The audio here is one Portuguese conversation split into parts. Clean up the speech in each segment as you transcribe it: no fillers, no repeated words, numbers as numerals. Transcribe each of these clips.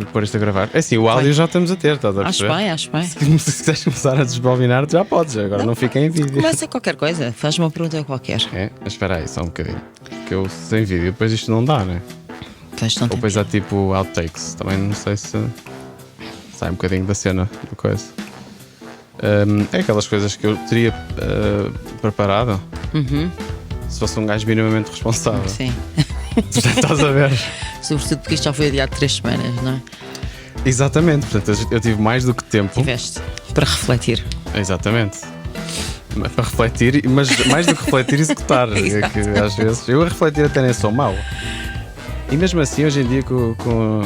pôr isto a gravar. É assim, o áudio já estamos a ter, estás a perceber? Acho bem. Se quiseres começar a desbobinar, já podes, agora não fica em vídeo. Começa qualquer coisa, faz uma pergunta qualquer. É? Mas espera aí, só um bocadinho. Que eu sem vídeo, depois isto não dá, né? Ou depois há tipo outtakes, também não sei se sai um bocadinho da cena do coisa. É aquelas coisas que eu teria preparado se fosse um gajo minimamente responsável. Sim. Estás a ver? Sobretudo porque isto já foi adiado 3 semanas, não é? Exatamente, portanto eu tive mais do que tempo. Tiveste para refletir. Exatamente. Para refletir, mas mais do que refletir, executar. É que às vezes eu a refletir até nem sou mau. E mesmo assim, hoje em dia, com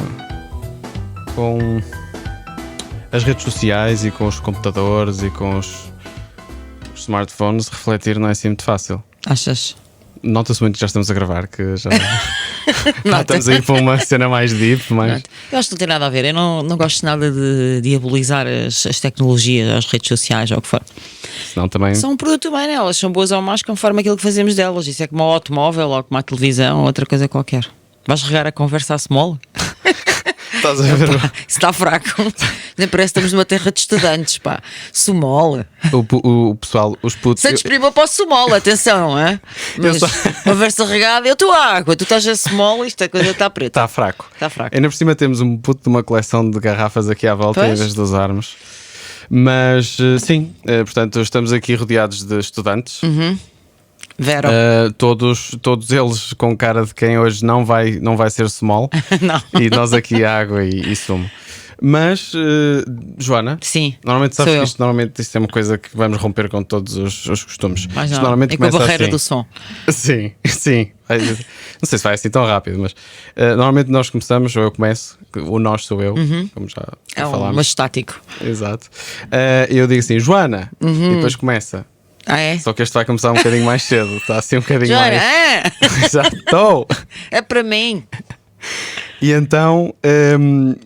as redes sociais e com os computadores e com os smartphones, refletir não é assim muito fácil. Achas? Nota-se muito que já estamos a gravar, que já estamos a ir para uma cena mais deep. Mais... Eu acho que não tem nada a ver. Eu não gosto nada de diabolizar as tecnologias, as redes sociais ou o que for. Senão também... São um produto humano, elas são boas ou más conforme aquilo que fazemos delas. Isso é como um automóvel ou como a televisão ou outra coisa qualquer. Vais regar a conversa a small? Estás a ver? Isso está fraco. Nem parece que estamos numa terra de estudantes, pá. Sumol. O pessoal, os putos... Sem desprima para o sumol, atenção, é? Mas conversa regada, eu estou à água, tu estás a sumol, isto a coisa está preta. Está fraco. Está fraco. Ainda por cima temos um puto de uma coleção de garrafas aqui à volta, Pois? em vez de usarmos. Mas sim, portanto, estamos aqui rodeados de estudantes. Vero. Todos eles com cara de quem hoje não vai ser small. Não. E nós aqui água e sumo. Mas, Joana, Sim, normalmente sabes sou que eu. isto normalmente isto é uma coisa que vamos romper com todos os costumes. Mas Isto não, normalmente é com a começa barreira assim. do som. Sim. Não sei se vai assim tão rápido, mas normalmente nós começamos, ou eu começo, o nós sou eu, como já É falámos. mas estático. Exato. Eu digo assim, Joana, e depois começa. Ah, é? Só que este vai começar um bocadinho mais cedo, está assim um bocadinho Joana, mais. Já estou! é para mim. E então,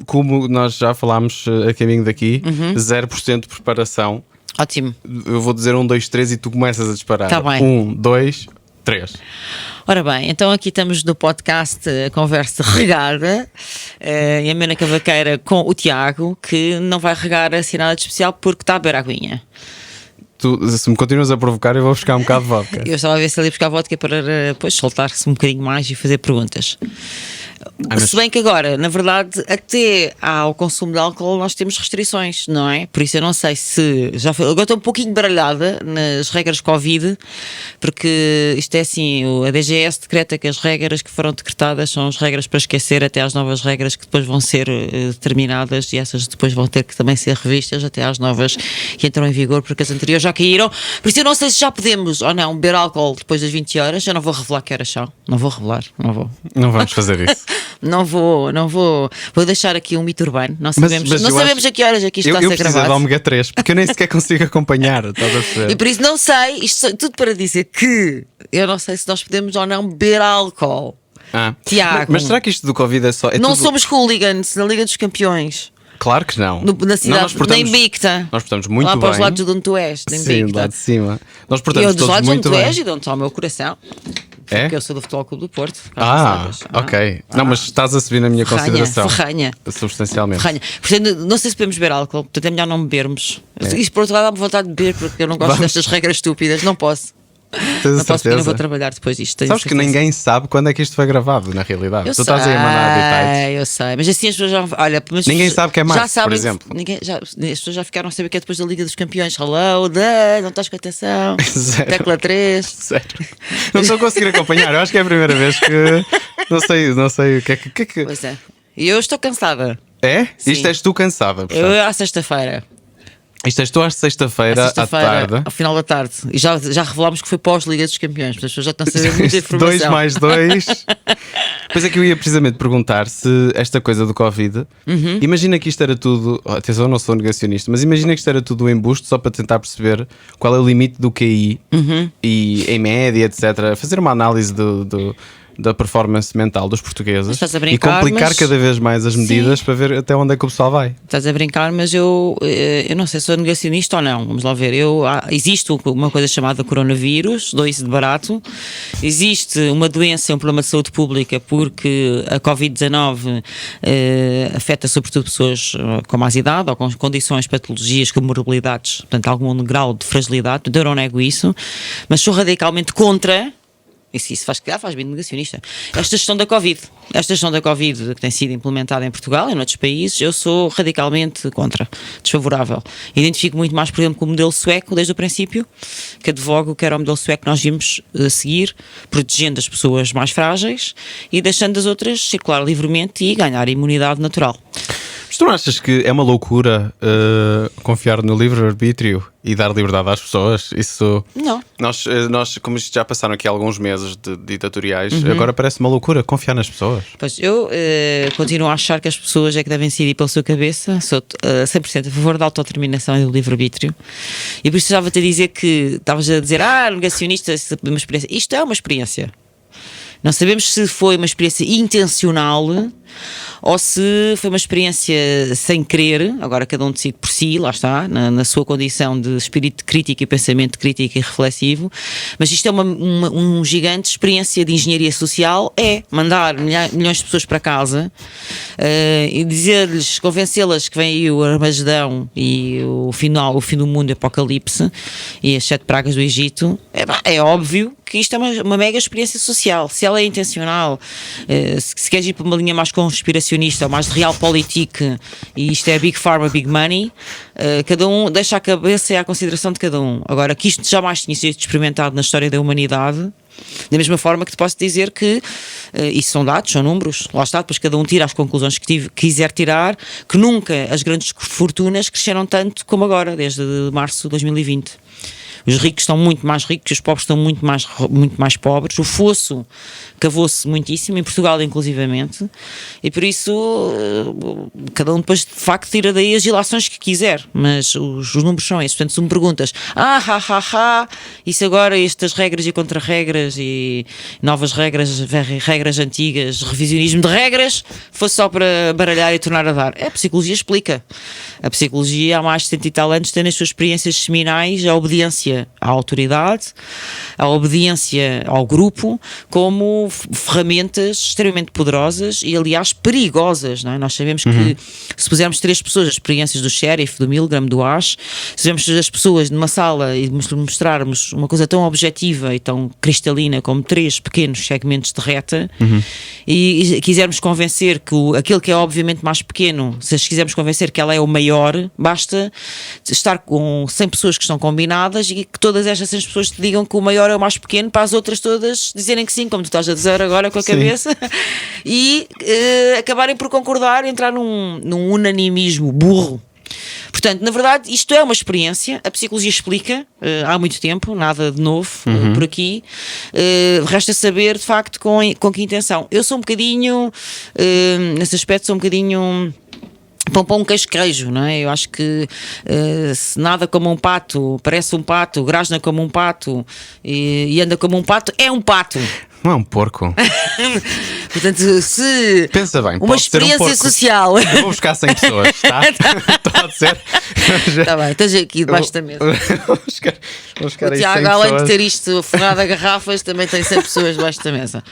como nós já falámos a caminho daqui, 0% de preparação. Ótimo. Eu vou dizer 1, 2, 3 e tu começas a disparar. Tá bem. 1, 2, 3. Ora bem, então aqui estamos no podcast A Conversa Regada, e a Mena Cavaqueira com o Tiago, que não vai regar assim nada de especial porque está a beber aguinha. Tu, se me continuas a provocar, eu vou buscar um bocado de vodka. Eu estava a ver se ele ia buscar vodka para depois soltar-se um bocadinho mais e fazer perguntas. Se bem que agora, na verdade, até ao consumo de álcool nós temos restrições, não é? Por isso eu não sei se já foi. Agora estou um pouquinho baralhada nas regras Covid, porque isto é assim, a DGS decreta que as regras que foram decretadas são as regras para esquecer até às novas regras que depois vão ser determinadas, e essas depois vão ter que também ser revistas até às novas que entram em vigor, porque as anteriores já caíram. Por isso eu não sei se já podemos ou não beber álcool depois das 20 horas. Eu não vou revelar que horas são. Não vou revelar, não vou. Não vamos fazer isso. Não vou. Vou deixar aqui um mito urbano. Não sabemos, mas não eu sabemos a que horas aqui está a eu ser preciso de gravado. ômega 3, porque eu nem sequer consigo acompanhar. Estás a perceber? E por isso não sei, isto tudo para dizer que eu não sei se nós podemos ou não beber álcool. Tiago. Mas será que isto do Covid é só. Não tudo... somos hooligans na Liga dos Campeões. Claro que não. Na cidade, não, na Invicta. Nós portamos muito lá bem. Para os lados de onde tu és, da Sim, Invicta. lá de cima. Nós E portamos eu dos todos lados onde muito tu bem. és e de onde está o meu coração. É? Porque eu sou do Futebol Clube do Porto. Sabes. Ok. Não, mas estás a subir na minha consideração. Ferranha. Substancialmente. Ferranha. Portanto, não sei se podemos beber álcool, portanto é melhor não bebermos. Isto por outro lado dá-me vontade de beber, porque eu não gosto destas regras estúpidas. Não posso. Tens Não posso porque não vou certeza? trabalhar depois disto. tenho Sabes que certeza. ninguém sabe quando é que isto foi gravado, na realidade. Eu Tu estás aí a mandar detalhes. Eu sei, mas assim as pessoas já. Olha, mas Ninguém sabe que é março, já sabem, por exemplo. as pessoas já ficaram a saber que é depois da Liga dos Campeões. Hello, não estás com atenção. Zero. Tecla 3. Sério. Não estou a conseguir acompanhar. Eu acho que é a primeira vez que. Não sei o que é que. Pois é. E eu estou cansada. É? Sim. Isto és tu cansada. Portanto. Eu à sexta-feira. Isto és tu às sexta-feira à tarde. Ao final da tarde. E já revelámos que foi pós-Liga dos Campeões. As pessoas já estão a saber muita informação. 2 mais 2. Pois é que eu ia precisamente perguntar se esta coisa do Covid. Imagina que isto era tudo. Atenção, eu não sou negacionista, mas imagina que isto era tudo um embuste só para tentar perceber qual é o limite do QI e em média, etc. Fazer uma análise da performance mental dos portugueses e complicar cada vez mais as medidas para ver até onde é que o pessoal vai. Estás a brincar, mas eu não sei se sou negacionista ou não. Vamos lá ver. Existe uma coisa chamada coronavírus, dou-isso de barato. Existe uma doença, um problema de saúde pública, porque a Covid-19 afeta sobretudo pessoas com mais idade ou com condições, patologias, comorbilidades, portanto, algum grau de fragilidade. Portanto, eu não nego isso, mas sou radicalmente contra. Isso faz bem negacionista. Esta gestão da Covid que tem sido implementada em Portugal e em outros países, eu sou radicalmente contra, desfavorável. Identifico muito mais, por exemplo, com o modelo sueco desde o princípio, que advogo que era o modelo sueco que nós vimos seguir, protegendo as pessoas mais frágeis e deixando as outras circular livremente e ganhar imunidade natural. Mas tu não achas que é uma loucura confiar no livre-arbítrio e dar liberdade às pessoas? Isso... Não. Nós, como isto já passaram aqui alguns meses de ditatoriais, agora parece uma loucura confiar nas pessoas. Pois, eu continuo a achar que as pessoas é que devem decidir pela sua cabeça. Sou 100% a favor da autodeterminação e do livre-arbítrio. E por isso estava-te a dizer que estavas a dizer, negacionista, uma experiência. Isto é uma experiência. Não sabemos se foi uma experiência intencional ou se foi uma experiência sem querer. Agora cada um decide por si, lá está, na sua condição de espírito crítico e pensamento crítico e reflexivo. Mas isto é um gigante experiência de engenharia social, é mandar milhões de pessoas para casa e dizer-lhes, convencê-las que vem aí o Armagedão e o fim do mundo, o apocalipse e as 7 pragas do Egito. É óbvio que isto é uma mega experiência social. Se ela é intencional, se queres ir para uma linha mais conspiracionista ou mais de realpolitik, e isto é Big Pharma, Big Money, cada um deixa a cabeça e a consideração de cada um. Agora, que isto jamais tinha sido experimentado na história da humanidade, da mesma forma que te posso dizer que isso são dados, são números, lá está, depois cada um tira as conclusões que quiser tirar, que nunca as grandes fortunas cresceram tanto como agora, desde março de 2020. Os ricos estão muito mais ricos, os pobres estão muito mais pobres. O fosso cavou-se muitíssimo, em Portugal inclusivamente, e por isso cada um depois de facto tira daí as ilações que quiser, mas os números são esses. Portanto, se me perguntas, isso agora, estas regras e contra-regras e novas regras antigas, revisionismo de regras, fosse só para baralhar e tornar a dar. A psicologia explica. A psicologia há mais de 70 e tal anos tem nas suas experiências seminais a obediência à autoridade, a obediência ao grupo, como ferramentas extremamente poderosas e, aliás, perigosas, não é? Nós sabemos que se pusermos 3 pessoas, as experiências do Sheriff, do Milgram, do Ash, se pusermos as pessoas numa sala e mostrarmos uma coisa tão objetiva e tão cristalina como 3 pequenos segmentos de reta e quisermos convencer que aquele que é obviamente mais pequeno, se as quisermos convencer que ela é o maior, basta estar com 100 pessoas que estão combinadas e que todas estas 100 pessoas te digam que o maior é o mais pequeno, para as outras todas dizerem que sim, como tu estás a dizer agora com a cabeça, e acabarem por concordar, entrar num unanimismo burro. Portanto, na verdade, isto é uma experiência, a psicologia explica há muito tempo, nada de novo por aqui, resta saber de facto com que intenção. Eu sou um bocadinho, nesse aspecto, sou um bocadinho pão queijo, não é? Eu acho que se nada como um pato, parece um pato, grasna como um pato e anda como um pato, é um pato. Não é um porco. Portanto, se pensa bem, uma experiência social. Eu vou buscar 100 pessoas, tá? Pode ser. Está bem, estás aqui debaixo da mesa. Vou buscar o Tiago, além de ter isto forrado a garrafas, também tem 100 pessoas debaixo da mesa.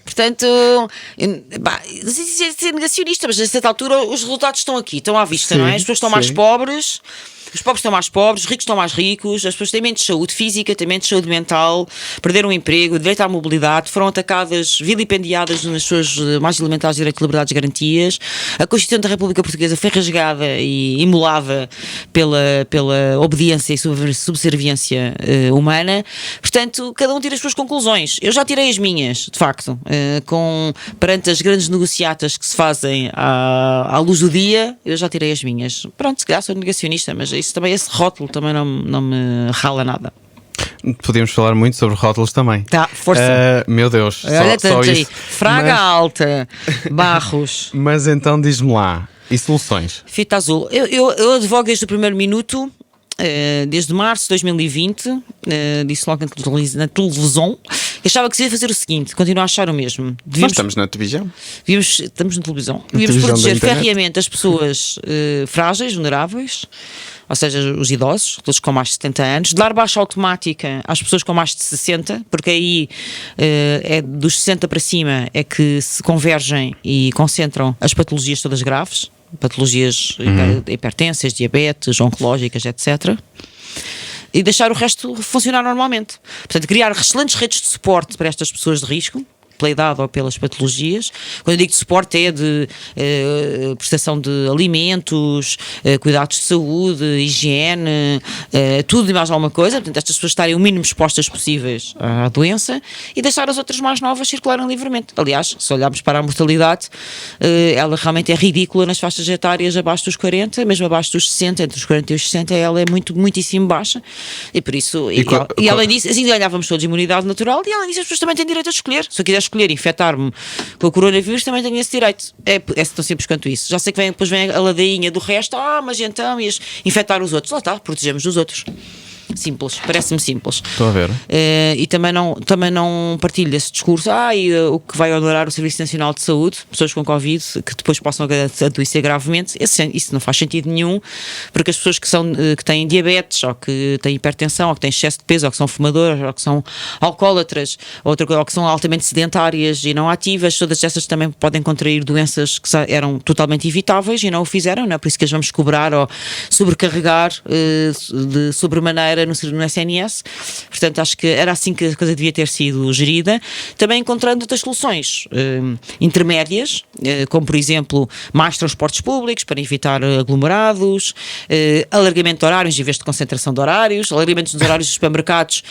Portanto, não sei se é ser negacionista, mas a certa altura os resultados estão aqui, estão à vista, não é? As pessoas estão mais pobres. Os pobres estão mais pobres, os ricos estão mais ricos, as pessoas têm menos saúde física, têm menos saúde mental, perderam o emprego, direito à mobilidade, foram atacadas, vilipendiadas nas suas mais elementares direitos, liberdades e garantias. A Constituição da República Portuguesa foi rasgada e imolada pela obediência e subserviência humana. Portanto, cada um tira as suas conclusões. Eu já tirei as minhas, de facto, perante as grandes negociatas que se fazem à luz do dia, eu já tirei as minhas. Pronto, se calhar sou negacionista, mas isso também, esse rótulo também não me rala nada. Podíamos falar muito sobre rótulos também. Tá, força. Meu Deus, olha só aí. isso. Fraga alta, Barros. Mas então diz-me lá, e soluções? Fita azul. Eu advogo desde o primeiro minuto, desde março de 2020, disse logo na televisão, Achava que se ia fazer o seguinte, continuo a achar o mesmo. Nós estamos na televisão. Estamos na televisão. Devíamos proteger ferreamente as pessoas frágeis, vulneráveis, ou seja, os idosos, todos com mais de 70 anos, dar baixa automática às pessoas com mais de 60, porque aí é dos 60 para cima é que se convergem e concentram as patologias todas graves, patologias hipertensas, diabetes, oncológicas, etc. E deixar o resto funcionar normalmente. Portanto, criar excelentes redes de suporte para estas pessoas de risco, pela idade ou pelas patologias. Quando eu digo de suporte é de prestação de alimentos, cuidados de saúde, higiene, tudo e mais alguma coisa. Portanto, estas pessoas estarem o mínimo expostas possíveis à doença e deixar as outras mais novas circularem livremente. Aliás, se olharmos para a mortalidade, ela realmente é ridícula nas faixas etárias abaixo dos 40, mesmo abaixo dos 60, entre os 40 e os 60, ela é muitíssimo baixa. E por isso, e além disso, assim ganhávamos todos imunidade natural e além disso as pessoas também têm direito a escolher. Se eu quiser escolher infectar-me com o coronavírus, também tenho esse direito. É tão simples quanto isso. Já sei que depois vem a ladainha do resto, mas então ias infectar os outros. Lá está, protegemos os outros. Simples, parece-me simples. Estou a ver. E também não partilho desse discurso. O que vai honorar o Serviço Nacional de Saúde, pessoas com Covid que depois possam adoecer gravemente. Isso não faz sentido nenhum, porque as pessoas que têm diabetes, ou que têm hipertensão, ou que têm excesso de peso, ou que são fumadoras, ou que são alcoólatras, ou que são altamente sedentárias e não ativas, todas essas também podem contrair doenças que eram totalmente evitáveis e não o fizeram, não é por isso que as vamos cobrar ou sobrecarregar de sobremaneira no SNS. Portanto, acho que era assim que a coisa devia ter sido gerida, também encontrando outras soluções intermédias, como por exemplo mais transportes públicos para evitar aglomerados, alargamento de horários em vez de concentração de horários, alargamento dos horários dos supermercados,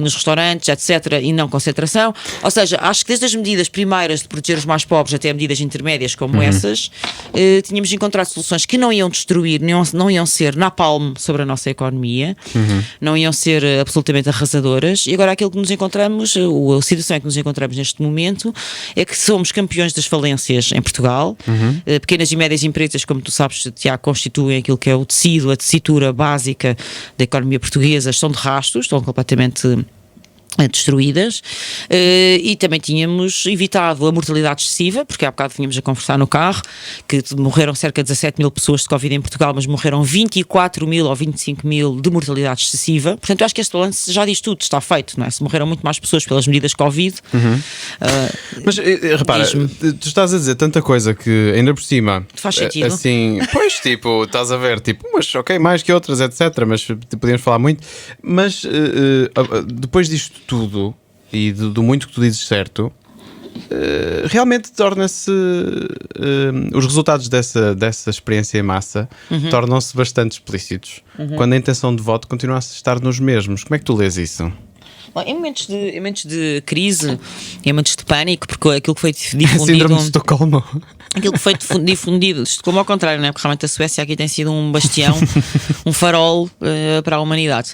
nos restaurantes, etc., e não concentração. Ou seja, acho que desde as medidas primeiras de proteger os mais pobres até medidas intermédias como essas, tínhamos de encontrar soluções que não iam destruir, não iam ser napalm sobre a nossa economia, não iam ser absolutamente arrasadoras. E agora aquilo que nos encontramos, a situação em que nos encontramos neste momento é que somos campeões das falências em Portugal. Pequenas e médias empresas, como tu sabes, Tiago, constituem aquilo que é o tecido, a tessitura básica da economia portuguesa, estão de rastros, estão completamente destruídas, e também tínhamos evitado a mortalidade excessiva, porque há bocado vínhamos a conversar no carro que morreram cerca de 17 mil pessoas de Covid em Portugal, mas morreram 24 mil ou 25 mil de mortalidade excessiva. Portanto, eu acho que este balanço já diz tudo, está feito, não é? Se morreram muito mais pessoas pelas medidas Covid. Mas repara, tu estás a dizer tanta coisa que ainda por cima faz sentido. Assim, pois, tipo, estás a ver, tipo, mas ok, mais que outras, etc. Mas podíamos falar muito. Mas depois disto tudo e do muito que tu dizes certo, realmente torna-se os resultados dessa experiência em massa tornam-se bastante explícitos quando a intenção de voto continua a estar nos mesmos. Como é que tu lês isso? Bom, em momentos de crise, em momentos de pânico, porque aquilo que foi difundido. Síndrome de Estocolmo. Aquilo que foi difundido, como ao contrário, não é? Porque realmente a Suécia aqui tem sido um bastião, um farol para a humanidade.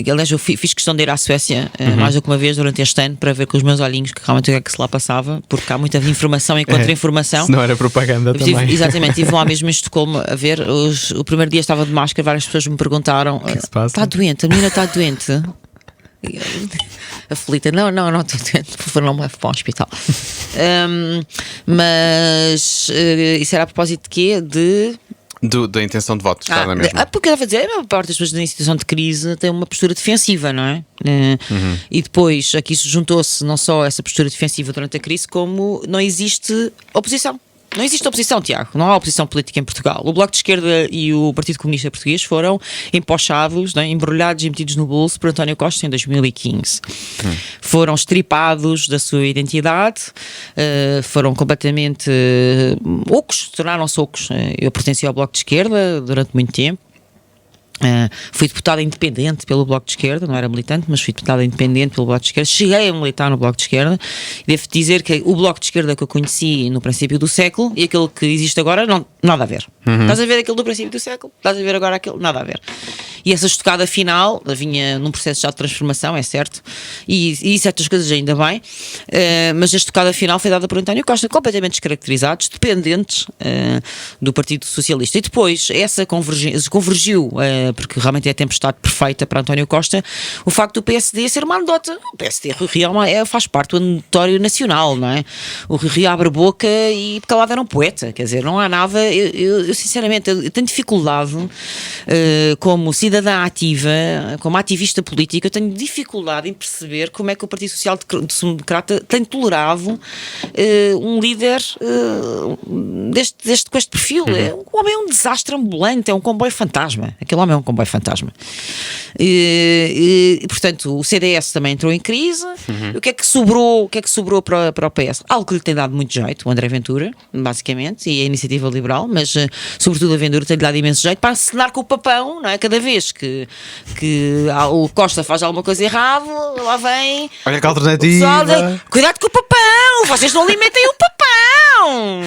Aliás, eu fiz questão de ir à Suécia mais do que uma vez durante este ano para ver com os meus olhinhos que realmente o que é que se lá passava, porque há muita informação e contra-informação. Se não era propaganda também. Exatamente, estive lá mesmo em Estocolmo a ver. O primeiro dia estava de máscara, várias pessoas me perguntaram: está doente? A menina está doente? Aflita, não estou doente, por favor, não me leve para o hospital. Mas isso era a propósito de quê? Da intenção de voto, está na mesma. Porque eu vou dizer, a maior parte das pessoas na situação de crise tem uma postura defensiva, não é? E depois aqui juntou-se não só essa postura defensiva durante a crise, como não existe oposição. Não existe oposição, Tiago. Não há oposição política em Portugal. O Bloco de Esquerda e o Partido Comunista Português foram empochados, né, embrulhados e metidos no bolso por António Costa em 2015. Foram estripados da sua identidade, foram completamente ocos, tornaram-se ocos. Eu pertenci ao Bloco de Esquerda durante muito tempo. Fui deputada independente pelo Bloco de Esquerda, não era militante, mas fui deputada independente pelo Bloco de Esquerda. Cheguei a militar no Bloco de Esquerda. Devo dizer que o Bloco de Esquerda que eu conheci no princípio do século e aquele que existe agora, nada a ver. Estás a ver aquele do princípio do século? Estás a ver agora aquele? Nada a ver. E essa estocada final vinha num processo já de transformação, é certo, e certas coisas ainda bem, mas a estocada final foi dada por António Costa, completamente descaracterizados, dependentes do Partido Socialista. E depois essa convergiu, porque realmente é a tempestade perfeita para António Costa, o facto do PSD ser uma anedota. O PSD, Rui Rio, faz parte do anedotório nacional, não é? O Rui Rio abre a boca e calado era um poeta, quer dizer, não há nada. Eu sinceramente, eu tenho dificuldade, como cidadã ativa, como ativista política, eu tenho dificuldade em perceber como é que o Partido Social Democrata tem tolerado um líder com este perfil. O homem é um desastre ambulante, é um comboio fantasma. Aquele homem é um comboio fantasma. E portanto, o CDS também entrou em crise. O que é que sobrou para o PS? Algo que lhe tem dado muito jeito, o André Ventura, basicamente, e a Iniciativa Liberal, mas sobretudo a Ventura tem-lhe dado imenso jeito para acenar com o papão, não é? Cada vez que o Costa faz alguma coisa errada, lá vem. Olha que alternativa. Cuidado com o papão, vocês não alimentem o papão.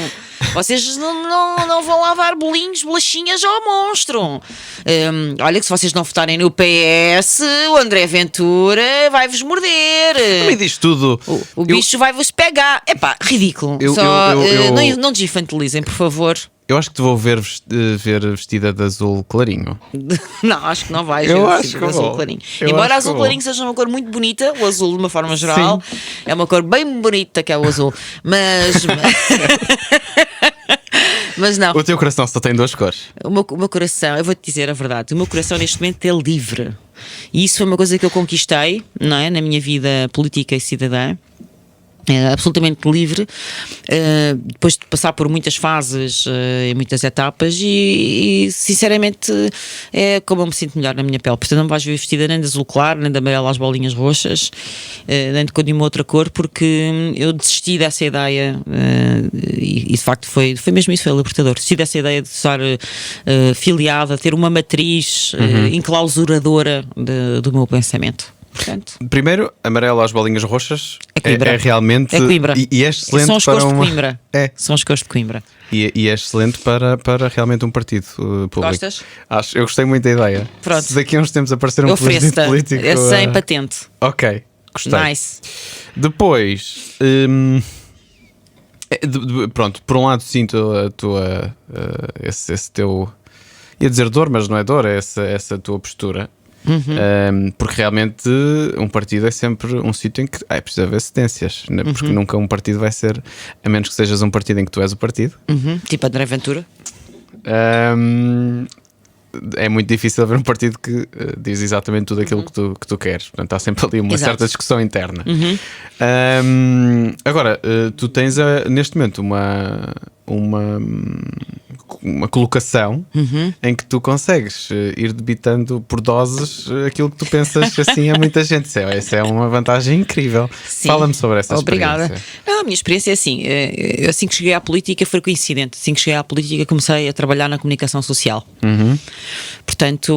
Vocês não vão lá dar bolinhos, bolachinhas ao monstro. Olha que se vocês não votarem no PS, o André Ventura vai-vos morder. Também diz tudo. O bicho vai-vos pegar. Epá, ridículo. Não desinfantilizem, por favor. Eu acho que te vou ver vestida de azul clarinho. Não, acho que não vais ver vestida de azul clarinho. Embora azul clarinho seja uma cor muito bonita, o azul de uma forma geral é uma cor bem bonita, que é o azul. Mas não. O teu coração só tem duas cores. O meu coração, eu vou-te dizer a verdade, o meu coração neste momento é livre. E isso foi uma coisa que eu conquistei, não é? Na minha vida política e cidadã. Absolutamente livre, depois de passar por muitas fases e muitas etapas, e sinceramente é como eu me sinto melhor na minha pele. Portanto, não me vais ver vestida nem de azul claro, nem de amarelo às bolinhas roxas, nem de nenhuma outra cor, porque eu desisti dessa ideia, e de facto foi mesmo isso, foi libertador. Desisti dessa ideia de estar filiada, ter uma matriz enclausuradora do meu pensamento. Portanto, primeiro, amarelo às bolinhas roxas é realmente. É Coimbra. E é excelente. São as cores de Coimbra. São as cores de Coimbra. E é excelente para realmente um partido público. Gostas? Eu gostei muito da ideia. Pronto. Se daqui a uns tempos aparecer um partido político. É sem patente. Ok, gostei. Nice. Depois. Pronto, por um lado sinto esse teu. Ia dizer dor, mas não é dor, é essa tua postura. Porque realmente um partido é sempre um sítio em que é preciso haver cedências, né? Porque nunca um partido vai ser, a menos que sejas um partido em que tu és o partido. Tipo André Ventura. É muito difícil haver um partido que diz exatamente tudo aquilo que tu queres. Portanto, há sempre ali uma certa discussão interna. Agora, tu tens neste momento uma colocação em que tu consegues ir debitando por doses aquilo que tu pensas assim a muita gente. Essa é uma vantagem incrível. Fala-me sobre essa Obrigada. experiência. A minha experiência é assim, eu assim que cheguei à política foi coincidente. Assim que cheguei à política comecei a trabalhar na comunicação social. Portanto,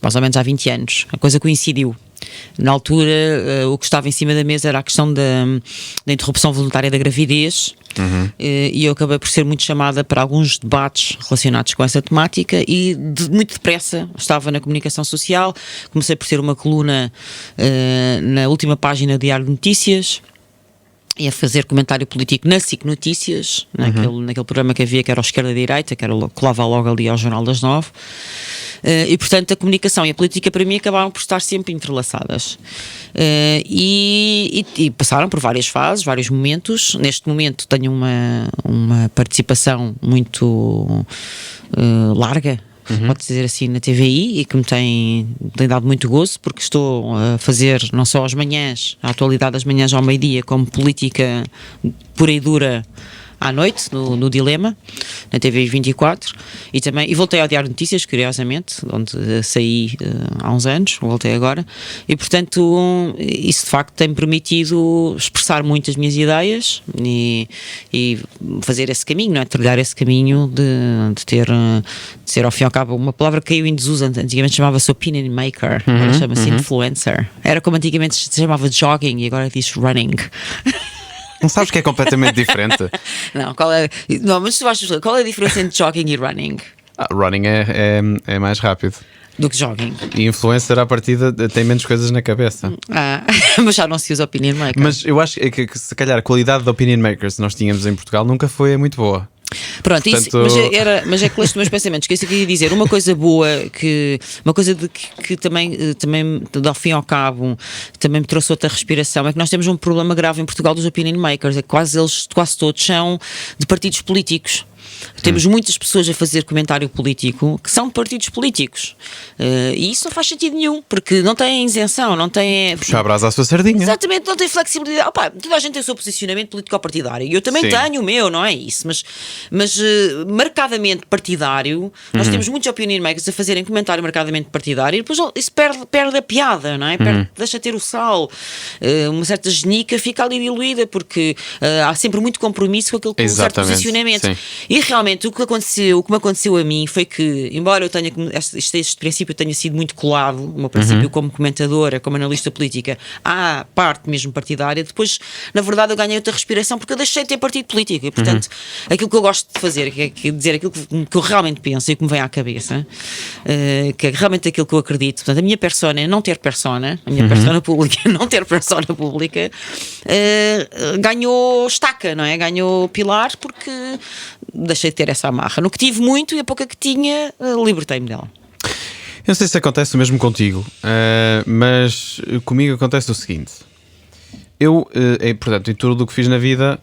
mais ou menos há 20 anos. A coisa coincidiu. Na altura, o que estava em cima da mesa era a questão da interrupção voluntária da gravidez, e eu acabei por ser muito chamada para alguns debates relacionados com essa temática, e muito depressa estava na comunicação social. Comecei por ser uma coluna na última página do Diário de Notícias, e a fazer comentário político na SIC Notícias, naquele programa que havia, que era o Esquerda-Direita, que colava logo ali ao Jornal das 9. E portanto a comunicação e a política para mim acabaram por estar sempre entrelaçadas, e passaram por várias fases, vários momentos. Neste momento tenho uma participação muito larga, pode dizer assim, na TVI, e que me tem dado muito gozo, porque estou a fazer não só as manhãs, a atualidade das manhãs ao meio-dia, como política pura e dura à noite, no Dilema, na TV 24, e voltei ao Diário de Notícias, curiosamente, onde saí há uns anos, voltei agora, e portanto isso de facto tem-me permitido expressar muito as minhas ideias e fazer esse caminho, não é? Trilhar esse caminho de ser ao fim e ao cabo uma palavra que caiu em desuso. Antigamente chamava-se opinion maker, agora chama-se influencer. Era como antigamente se chamava jogging e agora diz running. Não sabes que é completamente diferente? Não, mas tu achas, qual é a diferença entre jogging e running? Running é mais rápido do que jogging. E influencer à partida tem menos coisas na cabeça. Mas já não se usa opinion maker. Mas eu acho que se calhar a qualidade de opinion makers que nós tínhamos em Portugal nunca foi muito boa. Pronto, portanto... isso, mas é que os meus pensamentos, que isso eu queria dizer, uma coisa boa, uma coisa que também ao fim e ao cabo também me trouxe outra respiração, é que nós temos um problema grave em Portugal dos opinion makers, é que quase todos são de partidos políticos. Temos muitas pessoas a fazer comentário político que são de partidos políticos, e isso não faz sentido nenhum, porque não tem isenção, não tem... Puxar a brasa à sua sardinha. Exatamente, não tem flexibilidade. Toda a gente tem o seu posicionamento político-partidário, e eu também tenho o meu, não é isso, mas marcadamente partidário, nós temos muitos opinion makers a fazerem comentário marcadamente partidário, e depois isso perde a piada, não é? Deixa ter o sal, uma certa genica fica ali diluída, porque há sempre muito compromisso com aquele certo posicionamento. Sim. E realmente o que me aconteceu a mim foi que, embora eu tenha este princípio tenha sido muito colado, o meu princípio como comentadora, como analista política, à parte mesmo partidária, depois na verdade eu ganhei outra respiração porque eu deixei de ter partido político, e portanto aquilo que eu gosto de fazer, que é dizer aquilo que eu realmente penso e que me vem à cabeça, que é realmente aquilo que eu acredito. Portanto, a minha persona é não ter persona, a minha persona pública é não ter persona pública, ganhou estaca, não é? Ganhou pilar, porque deixei de ter essa amarra. No que tive muito, e a pouca que tinha, libertei-me dela. Eu não sei se acontece o mesmo contigo, mas comigo acontece o seguinte. Eu, portanto, em tudo o que fiz na vida,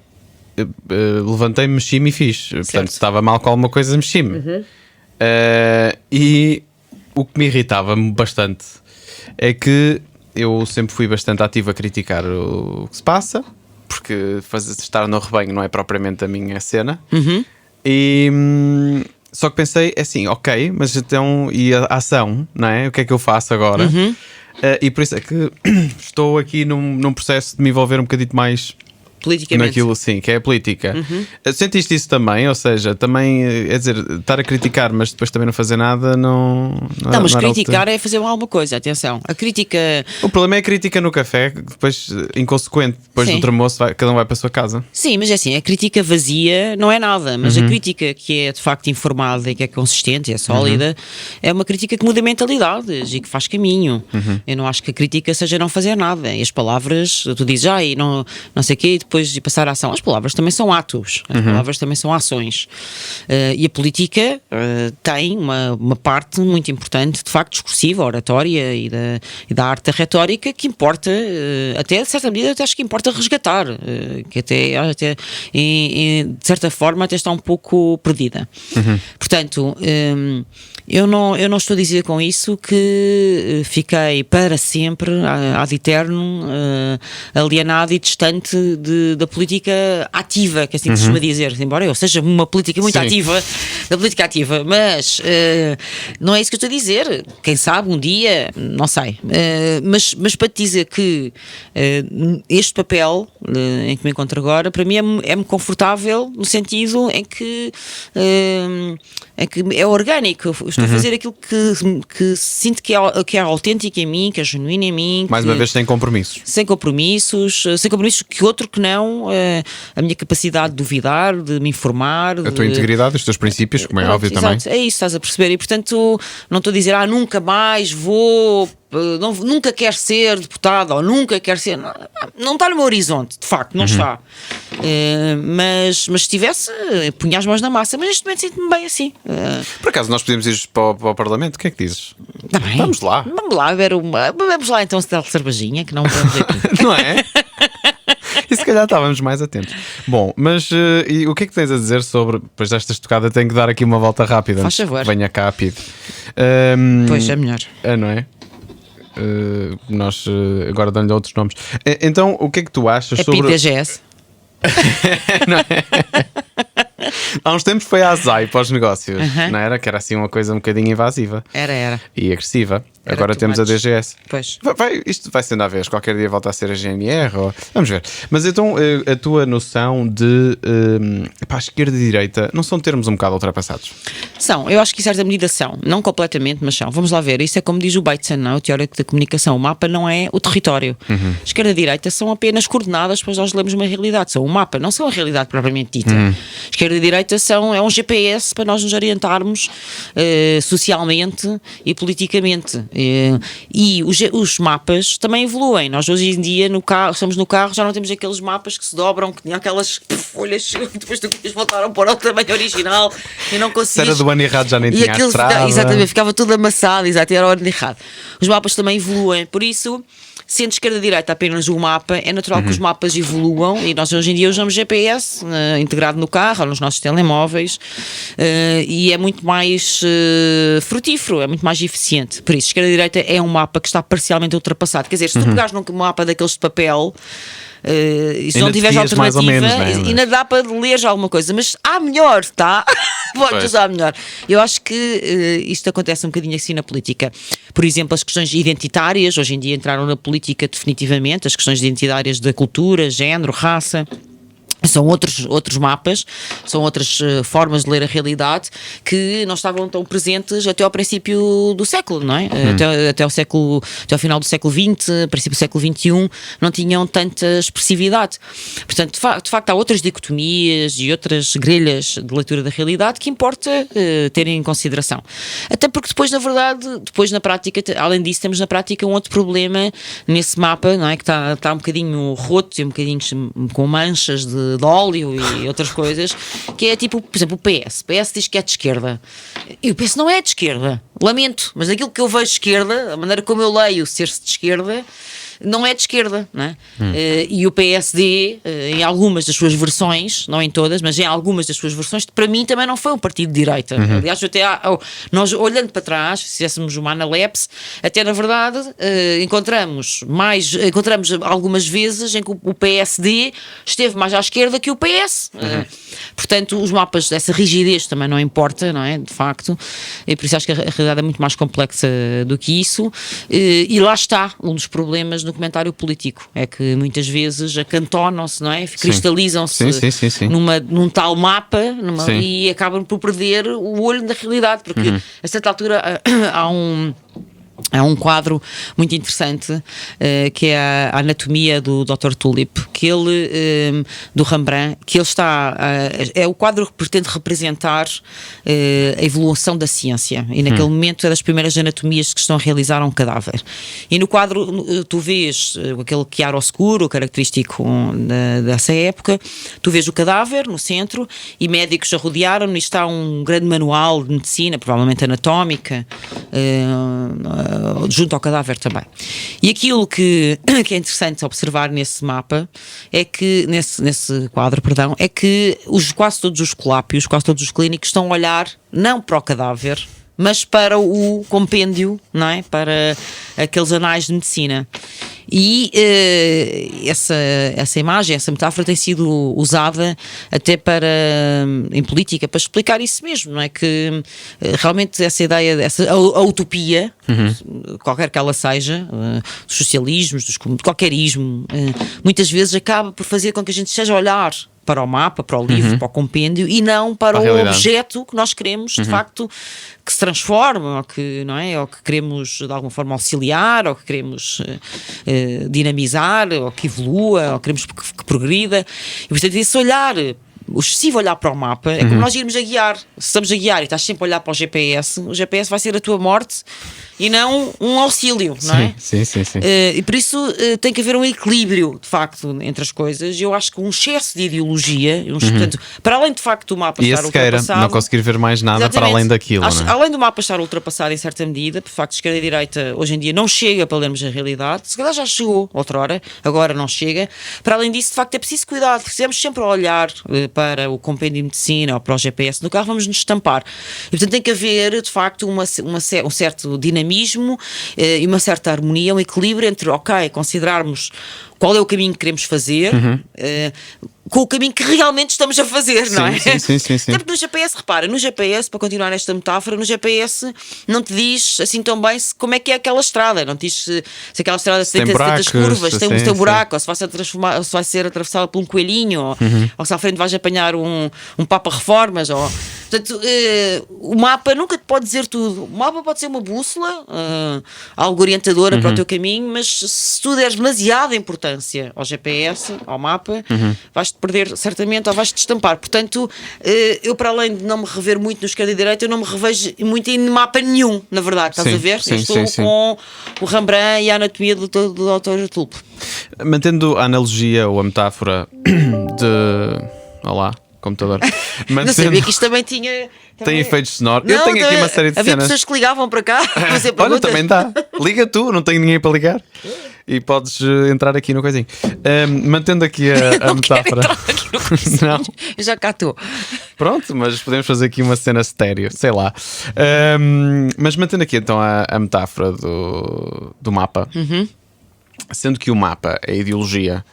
levantei-me, mexi-me e fiz. Certo. Portanto, se estava mal com alguma coisa, mexi-me. E o que me irritava bastante é que eu sempre fui bastante ativo a criticar o que se passa, porque estar no rebanho não é propriamente a minha cena. E só que pensei assim, ok, mas então, e a ação, não é? O que é que eu faço agora? E por isso é que estou aqui num processo de me envolver um bocadinho mais politicamente naquilo, sim, que é a política. Sentiste isso também? Ou seja, também, é dizer, estar a criticar, mas depois também não fazer nada, mas criticar é fazer alguma coisa, atenção. A crítica... O problema é a crítica no café, depois, inconsequente, depois do almoço, cada um vai para a sua casa. Sim, mas é assim, a crítica vazia não é nada, mas a crítica que é de facto informada e que é consistente, é sólida, é uma crítica que muda mentalidades e que faz caminho. Eu não acho que a crítica seja não fazer nada. E as palavras, tu dizes, e não sei o quê, depois de passar a ação. As palavras também são atos, as palavras também são ações. E a política tem uma parte muito importante, de facto, discursiva, oratória e da arte da retórica, que importa, até de certa medida, até acho que importa resgatar, que até de certa forma até está um pouco perdida. Portanto, eu não estou a dizer com isso que fiquei para sempre, ad eterno, alienado e distante da política ativa, que é assim que se costuma dizer, embora eu seja uma política muito ativa, da política ativa, mas não é isso que eu estou a dizer. Quem sabe um dia, não sei, mas para te dizer que este papel em que me encontro agora, para mim é-me confortável, no sentido em que é orgânico. Eu estou a fazer aquilo que sinto que é autêntico em mim, que é genuíno em mim. Mais uma vez, sem compromissos. Sem compromissos que outro que não a minha capacidade de duvidar, de me informar. A tua integridade, os teus princípios, como é óbvio também. É isso, estás a perceber. E portanto, não estou a dizer, nunca mais vou... nunca quer ser deputado ou nunca quer ser, não está no meu horizonte, de facto, não está, mas se estivesse, punha as mãos na massa, mas neste momento sinto-me bem assim. Por acaso nós podemos ir para o Parlamento, o que é que dizes? Também. Vamos lá vamos lá então, se der cervejinha, que não vamos aqui. Não é? E se calhar estávamos mais atentos. Bom, mas e o que é que tens a dizer sobre, depois desta estocada, tenho que dar aqui uma volta rápida. Faz favor. Venha cá a PID. Pois é melhor. Não é? Nós agora dando-lhe outros nomes. Então, o que é que tu achas sobre... PID-DGS? Não é? Há uns tempos foi a ASAI para os negócios, não era? Que era assim uma coisa um bocadinho invasiva. Era. E agressiva. Agora temos a DGS. Pois. Isto vai sendo à vez. Qualquer dia volta a ser a GNR. Vamos ver. Mas então a tua noção de esquerda e direita não são termos um bocado ultrapassados? São. Eu acho que em certa medida são. Não completamente, mas são. Vamos lá ver. Isso é como diz o Bateson, não é? O teórico da comunicação. O mapa não é o território. Esquerda e direita são apenas coordenadas, depois nós lemos uma realidade. São um mapa, não são a realidade propriamente dita. Esquerda esquerda e direita é um GPS para nós nos orientarmos socialmente e politicamente. E os mapas também evoluem. Nós hoje em dia estamos no carro, já não temos aqueles mapas que se dobram, que tinham aquelas folhas que depois tu querias voltar a pôr ao tamanho original e não conseguias. Se era do ano errado já nem tinha estrada. Exatamente, ficava tudo amassado, era o ano errado. Os mapas também evoluem, por isso, sendo esquerda-direita apenas um mapa, é natural que os mapas evoluam, e nós hoje em dia usamos GPS integrado no carro ou nos nossos telemóveis, e é muito mais frutífero, é muito mais eficiente. Por isso, esquerda-direita é um mapa que está parcialmente ultrapassado. Quer dizer, se tu pegares num mapa daqueles de papel, e se não tiveres alternativa, menos, né? Ainda dá para ler já alguma coisa, mas há melhor, tá? Podes usar melhor. Eu acho que isto acontece um bocadinho assim na política. Por exemplo, as questões identitárias, hoje em dia entraram na política definitivamente, as questões identitárias da cultura, género, raça. São outros mapas, são outras formas de ler a realidade que não estavam tão presentes até ao princípio do século, não é? Até ao final do século XX, princípio do século XXI, não tinham tanta expressividade. Portanto, de facto há outras dicotomias e outras grelhas de leitura da realidade que importa terem em consideração. Até porque depois, na verdade, na prática, além disso, temos na prática um outro problema nesse mapa, não é? Que está um bocadinho roto e um bocadinho com manchas de óleo e outras coisas, que é tipo, por exemplo, o PS. O PS diz que é de esquerda. E o PS não é de esquerda. Lamento, mas aquilo que eu vejo de esquerda, a maneira como eu leio ser-se de esquerda, não é de esquerda, não é? E o PSD, em algumas das suas versões, não em todas, mas em algumas das suas versões, para mim também não foi um partido de direita. Aliás, até nós olhando para trás, se fizéssemos uma analepse, até na verdade encontramos algumas vezes em que o PSD esteve mais à esquerda que o PS. Portanto, os mapas dessa rigidez também não importa, não é? De facto, e por isso acho que a realidade é muito mais complexa do que isso, e lá está um dos problemas no comentário político, é que muitas vezes acantonam-se, não é? Cristalizam-se num tal mapa e acabam por perder o olho da realidade, porque a certa altura há um quadro muito interessante que é a anatomia do Dr. Tulip, que ele, do Rembrandt, que ele é o quadro que pretende representar a evolução da ciência, e naquele momento é das primeiras anatomias que estão a realizar um cadáver, e no quadro tu vês aquele chiaroscuro característico dessa época, tu vês o cadáver no centro e médicos a rodearam-no, e está um grande manual de medicina, provavelmente anatómica, junto ao cadáver também. E aquilo que é interessante observar nesse mapa é que, nesse quadro, perdão, é que quase todos os colápios, quase todos os clínicos estão a olhar não para o cadáver, mas para o compêndio, não é? Para aqueles anais de medicina. E essa imagem, essa metáfora tem sido usada até em política para explicar isso mesmo, não é? Que realmente essa ideia, a utopia, qualquer que ela seja, dos socialismos, de qualquer ismo, muitas vezes acaba por fazer com que a gente esteja a olhar para o mapa, para o livro, para o compêndio, e não para o objeto que nós queremos, de facto, que se transforme, ou que, não é? Ou que queremos de alguma forma auxiliar, ou que queremos dinamizar, ou que evolua, ou queremos que progrida. E portanto, esse olhar, o excessivo olhar para o mapa, é como nós irmos a guiar. Se estamos a guiar e estás sempre a olhar para o GPS vai ser a tua morte e não um auxílio, não é? Sim. E por isso tem que haver um equilíbrio, de facto, entre as coisas. Eu acho que um excesso de ideologia, portanto, para além de facto do mapa estar ultrapassado, não conseguir ver mais nada para além daquilo. Além do mapa estar ultrapassado em certa medida, por facto, esquerda e direita hoje em dia não chega para lermos a realidade. Se calhar já chegou outrora, agora não chega. Para além disso, de facto, é preciso cuidado. Se estivermos sempre a olhar para o compêndio de medicina ou para o GPS no carro, vamos nos estampar. E portanto tem que haver, de facto, um certo dinamismo e uma certa harmonia, um equilíbrio entre, considerarmos qual é o caminho que queremos fazer com o caminho que realmente estamos a fazer, não é? Sim. Até porque no GPS, repara, no GPS, para continuar nesta metáfora, no GPS não te diz assim tão bem como é que é aquela estrada, não te diz se aquela estrada tem tantas curvas, se tem um buraco, ou se vai ser atravessada por um coelhinho, ou se à frente vais apanhar um Papa Reformas, ou Portanto, o mapa nunca te pode dizer tudo. O mapa pode ser uma bússola, algo orientadora para o teu caminho, mas se tu deres demasiada importância ao GPS, ao mapa, vais-te perder certamente ou vais-te estampar. Portanto, eu, para além de não me rever muito no esquerda e direita, eu não me revejo muito em mapa nenhum, na verdade. Estás a ver? Estou com o Rembrandt e a anatomia do Dr. Tulpe. Mantendo a analogia ou a metáfora de... Olá, computador. Não sabia que isto também tinha... Tem efeitos sonoros. Eu tenho aqui uma série de havia cenas. Pessoas que ligavam para cá. Olha, também dá. Liga tu, não tenho ninguém para ligar. E podes entrar aqui no coisinho. Mantendo aqui a metáfora. Não. Eu já cá estou. Pronto, mas podemos fazer aqui uma cena estéreo, sei lá. Mas mantendo aqui então a metáfora do mapa. Sendo que o mapa é ideologia.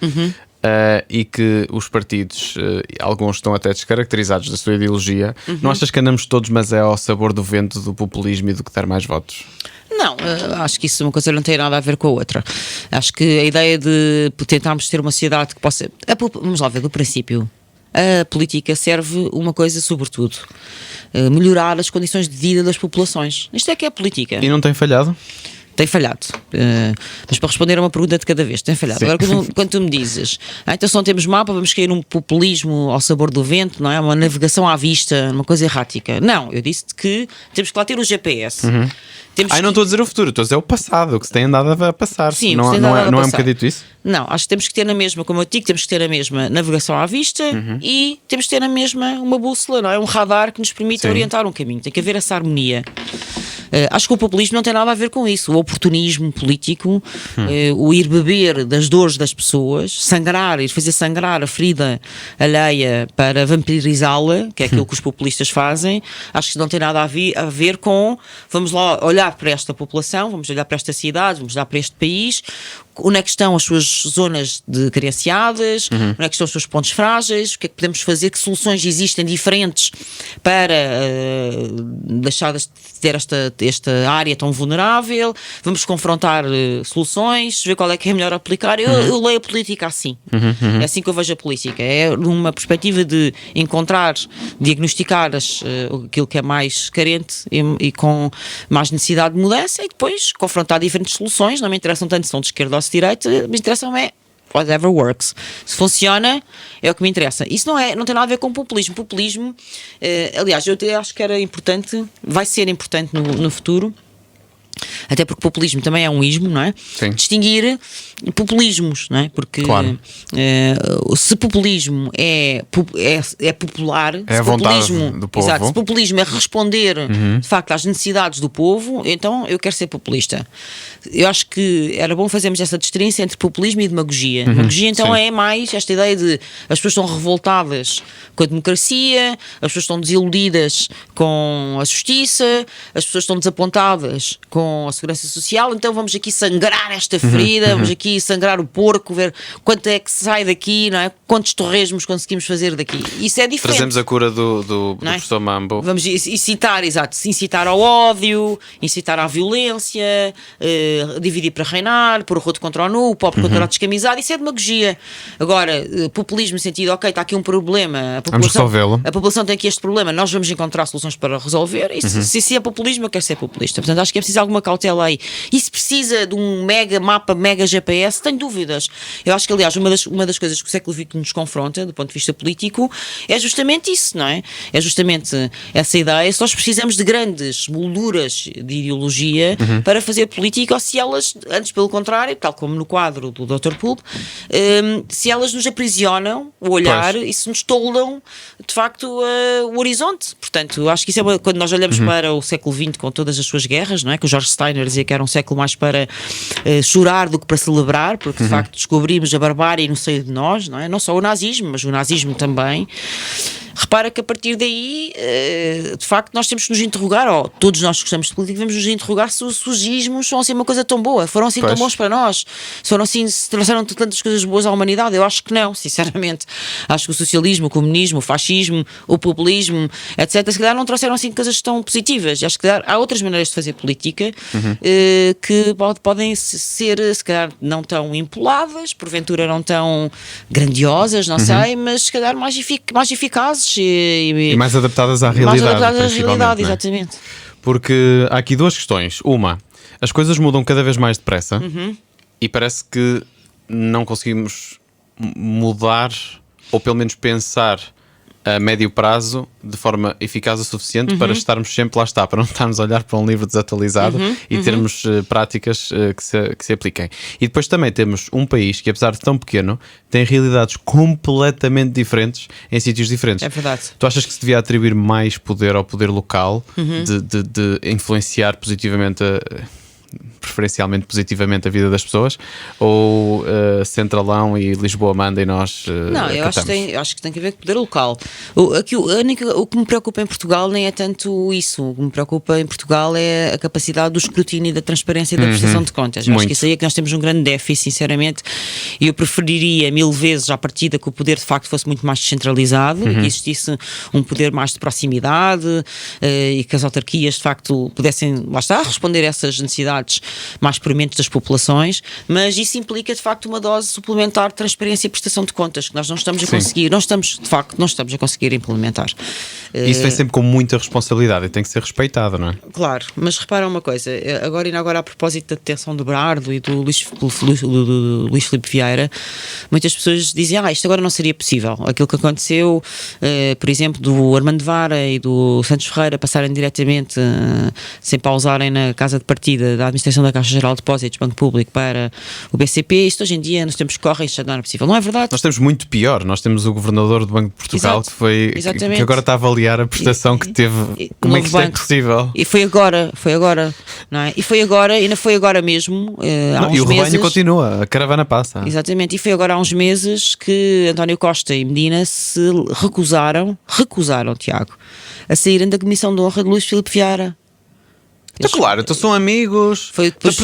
E que os partidos, alguns estão até descaracterizados da sua ideologia, não achas que andamos todos, mas é ao sabor do vento do populismo e do que der mais votos? Não, acho que isso uma coisa não tem nada a ver com a outra. Acho que a ideia de tentarmos ter uma sociedade que possa... Vamos lá ver, do princípio. A política serve uma coisa sobretudo: melhorar as condições de vida das populações. Isto é que é política. E não tem falhado? Tem falhado, mas para responder a uma pergunta de cada vez, tem falhado. Sim. Agora, quando tu me dizes, então se não temos mapa, vamos cair num populismo ao sabor do vento, não é? Uma navegação à vista, uma coisa errática. Não, eu disse-te que temos que lá ter o GPS. Não estou a dizer o futuro, estou a dizer o passado, o que se tem andado a passar. Sim, não é um bocadito isso? Não, acho que temos que ter na mesma, como eu digo, temos que ter a mesma navegação à vista e temos que ter na mesma uma bússola, não é? Um radar que nos permita orientar um caminho. Tem que haver essa harmonia. Acho que o populismo não tem nada a ver com isso. O oportunismo político, o ir beber das dores das pessoas, ir fazer sangrar a ferida alheia para vampirizá-la, que é aquilo que os populistas fazem, acho que não tem nada a ver com vamos lá olhar para esta população, vamos olhar para esta cidade, vamos olhar para este país, onde é que estão as suas zonas de carenciadas, onde é que estão os seus pontos frágeis, o que é que podemos fazer, que soluções existem diferentes para deixar de ter esta área tão vulnerável, vamos confrontar soluções, ver qual é que é melhor aplicar. Eu leio a política assim. É assim que eu vejo a política. É numa perspectiva de encontrar, diagnosticar aquilo que é mais carente e com mais necessidade de mudança e depois confrontar diferentes soluções. Não me interessam tanto se são de esquerda ou de direita, me interessam whatever works. Se funciona, é o que me interessa. Isso não tem nada a ver com populismo. Populismo, aliás, eu até acho que era importante, vai ser importante no futuro, até porque populismo também é um ismo, não é? Sim. Distinguir populismos, não é? Porque claro. Se populismo é popular, é a vontade do povo. Exato, se populismo é responder de facto às necessidades do povo, então eu quero ser populista. Eu acho que era bom fazermos essa distinção entre populismo e demagogia. Demagogia então é mais esta ideia de as pessoas estão revoltadas com a democracia, as pessoas estão desiludidas com a justiça, as pessoas estão desapontadas com a segurança social, então vamos aqui sangrar esta ferida, vamos aqui sangrar o porco, ver quanto é que sai daqui, não é? Quantos torresmos conseguimos fazer daqui. Isso é diferente. Trazemos a cura do professor Mambo. Vamos incitar ao ódio, incitar à violência, dividir para reinar, pôr o roto contra o nu, o pobre contra o descamisado. Isso é demagogia. Agora, populismo no sentido, ok, está aqui um problema, vamos resolvê-lo. A população tem aqui este problema, nós vamos encontrar soluções para resolver. Se é populismo, eu quero ser populista. Portanto, acho que é preciso alguma cautela aí. E se precisa de um mega mapa, mega GPS, tenho dúvidas. Eu acho que, aliás, uma das coisas que o século XX nos confronta, do ponto de vista político, é justamente isso, não é? É justamente essa ideia. Se nós precisamos de grandes molduras de ideologia para fazer política, ou se elas, antes pelo contrário, tal como no quadro do Dr. Pulp, se elas nos aprisionam o olhar e se nos toldam, de facto, o horizonte. Portanto, acho que isso é quando nós olhamos para o século XX com todas as suas guerras, não é? Que o George Steiner dizia que era um século mais para chorar do que para celebrar, porque de facto descobrimos a barbárie no seio de nós, não é? Não só o nazismo, mas o nazismo também. Repara que a partir daí, de facto, nós temos que nos interrogar, todos nós que gostamos de política, devemos nos interrogar se os ismos são assim uma coisa tão boa, foram assim tão bons para nós, foram assim, se trouxeram tantas coisas boas à humanidade. Eu acho que não, sinceramente. Acho que o socialismo, o comunismo, o fascismo, o populismo, etc., se calhar não trouxeram assim coisas tão positivas. Acho que há outras maneiras de fazer política que podem ser, se calhar, não tão empoladas, porventura não tão grandiosas, não sei, mas se calhar mais eficazes vezes e mais adaptadas à realidade. Mais adaptadas à realidade, exatamente. Porque há aqui duas questões. Uma, as coisas mudam cada vez mais depressa e parece que não conseguimos mudar, ou pelo menos pensar a médio prazo de forma eficaz o suficiente para estarmos sempre, lá está, para não estarmos a olhar para um livro desatualizado e termos práticas que se apliquem. E depois também temos um país que, apesar de tão pequeno, tem realidades completamente diferentes em sítios diferentes. É verdade. Tu achas que se devia atribuir mais poder ao poder local de influenciar positivamente preferencialmente positivamente a vida das pessoas, ou Centralão e Lisboa manda e nós não, eu acho que tem que ver com o poder local. O que me preocupa em Portugal nem é tanto isso. O que me preocupa em Portugal é a capacidade do escrutínio e da transparência e da prestação de contas. Eu acho que isso aí é que nós temos um grande déficit, sinceramente, e eu preferiria 1000 vezes à partida que o poder de facto fosse muito mais descentralizado, que existisse um poder mais de proximidade e que as autarquias de facto pudessem, lá está, responder a essas necessidades mais prementes das populações, mas isso implica de facto uma dose suplementar de transparência e prestação de contas que nós não estamos a conseguir, não estamos a conseguir implementar. Isso vem sempre com muita responsabilidade e tem que ser respeitado, não é? Claro, mas repara uma coisa, agora a propósito da detenção do Brardo e do Luís Filipe Vieira, muitas pessoas dizem, isto agora não seria possível. Aquilo que aconteceu, por exemplo, do Armando Vara e do Santos Ferreira passarem diretamente, sem pausarem na casa de partida da administração da Caixa Geral de Depósitos, Banco Público, para o BCP, isto hoje em dia nós temos que correr, isto não é possível, não é verdade? Nós temos muito pior, nós temos o governador do Banco de Portugal que agora está a avaliar a prestação que teve, como é que isto é possível? E foi agora, não é? E não foi agora mesmo, há uns meses. E o rebanho continua, a caravana passa. Exatamente, e foi agora há uns meses que António Costa e Medina se recusaram, Tiago, a saírem da Comissão de Honra de Luís Filipe Vieira. Então, claro, então são amigos.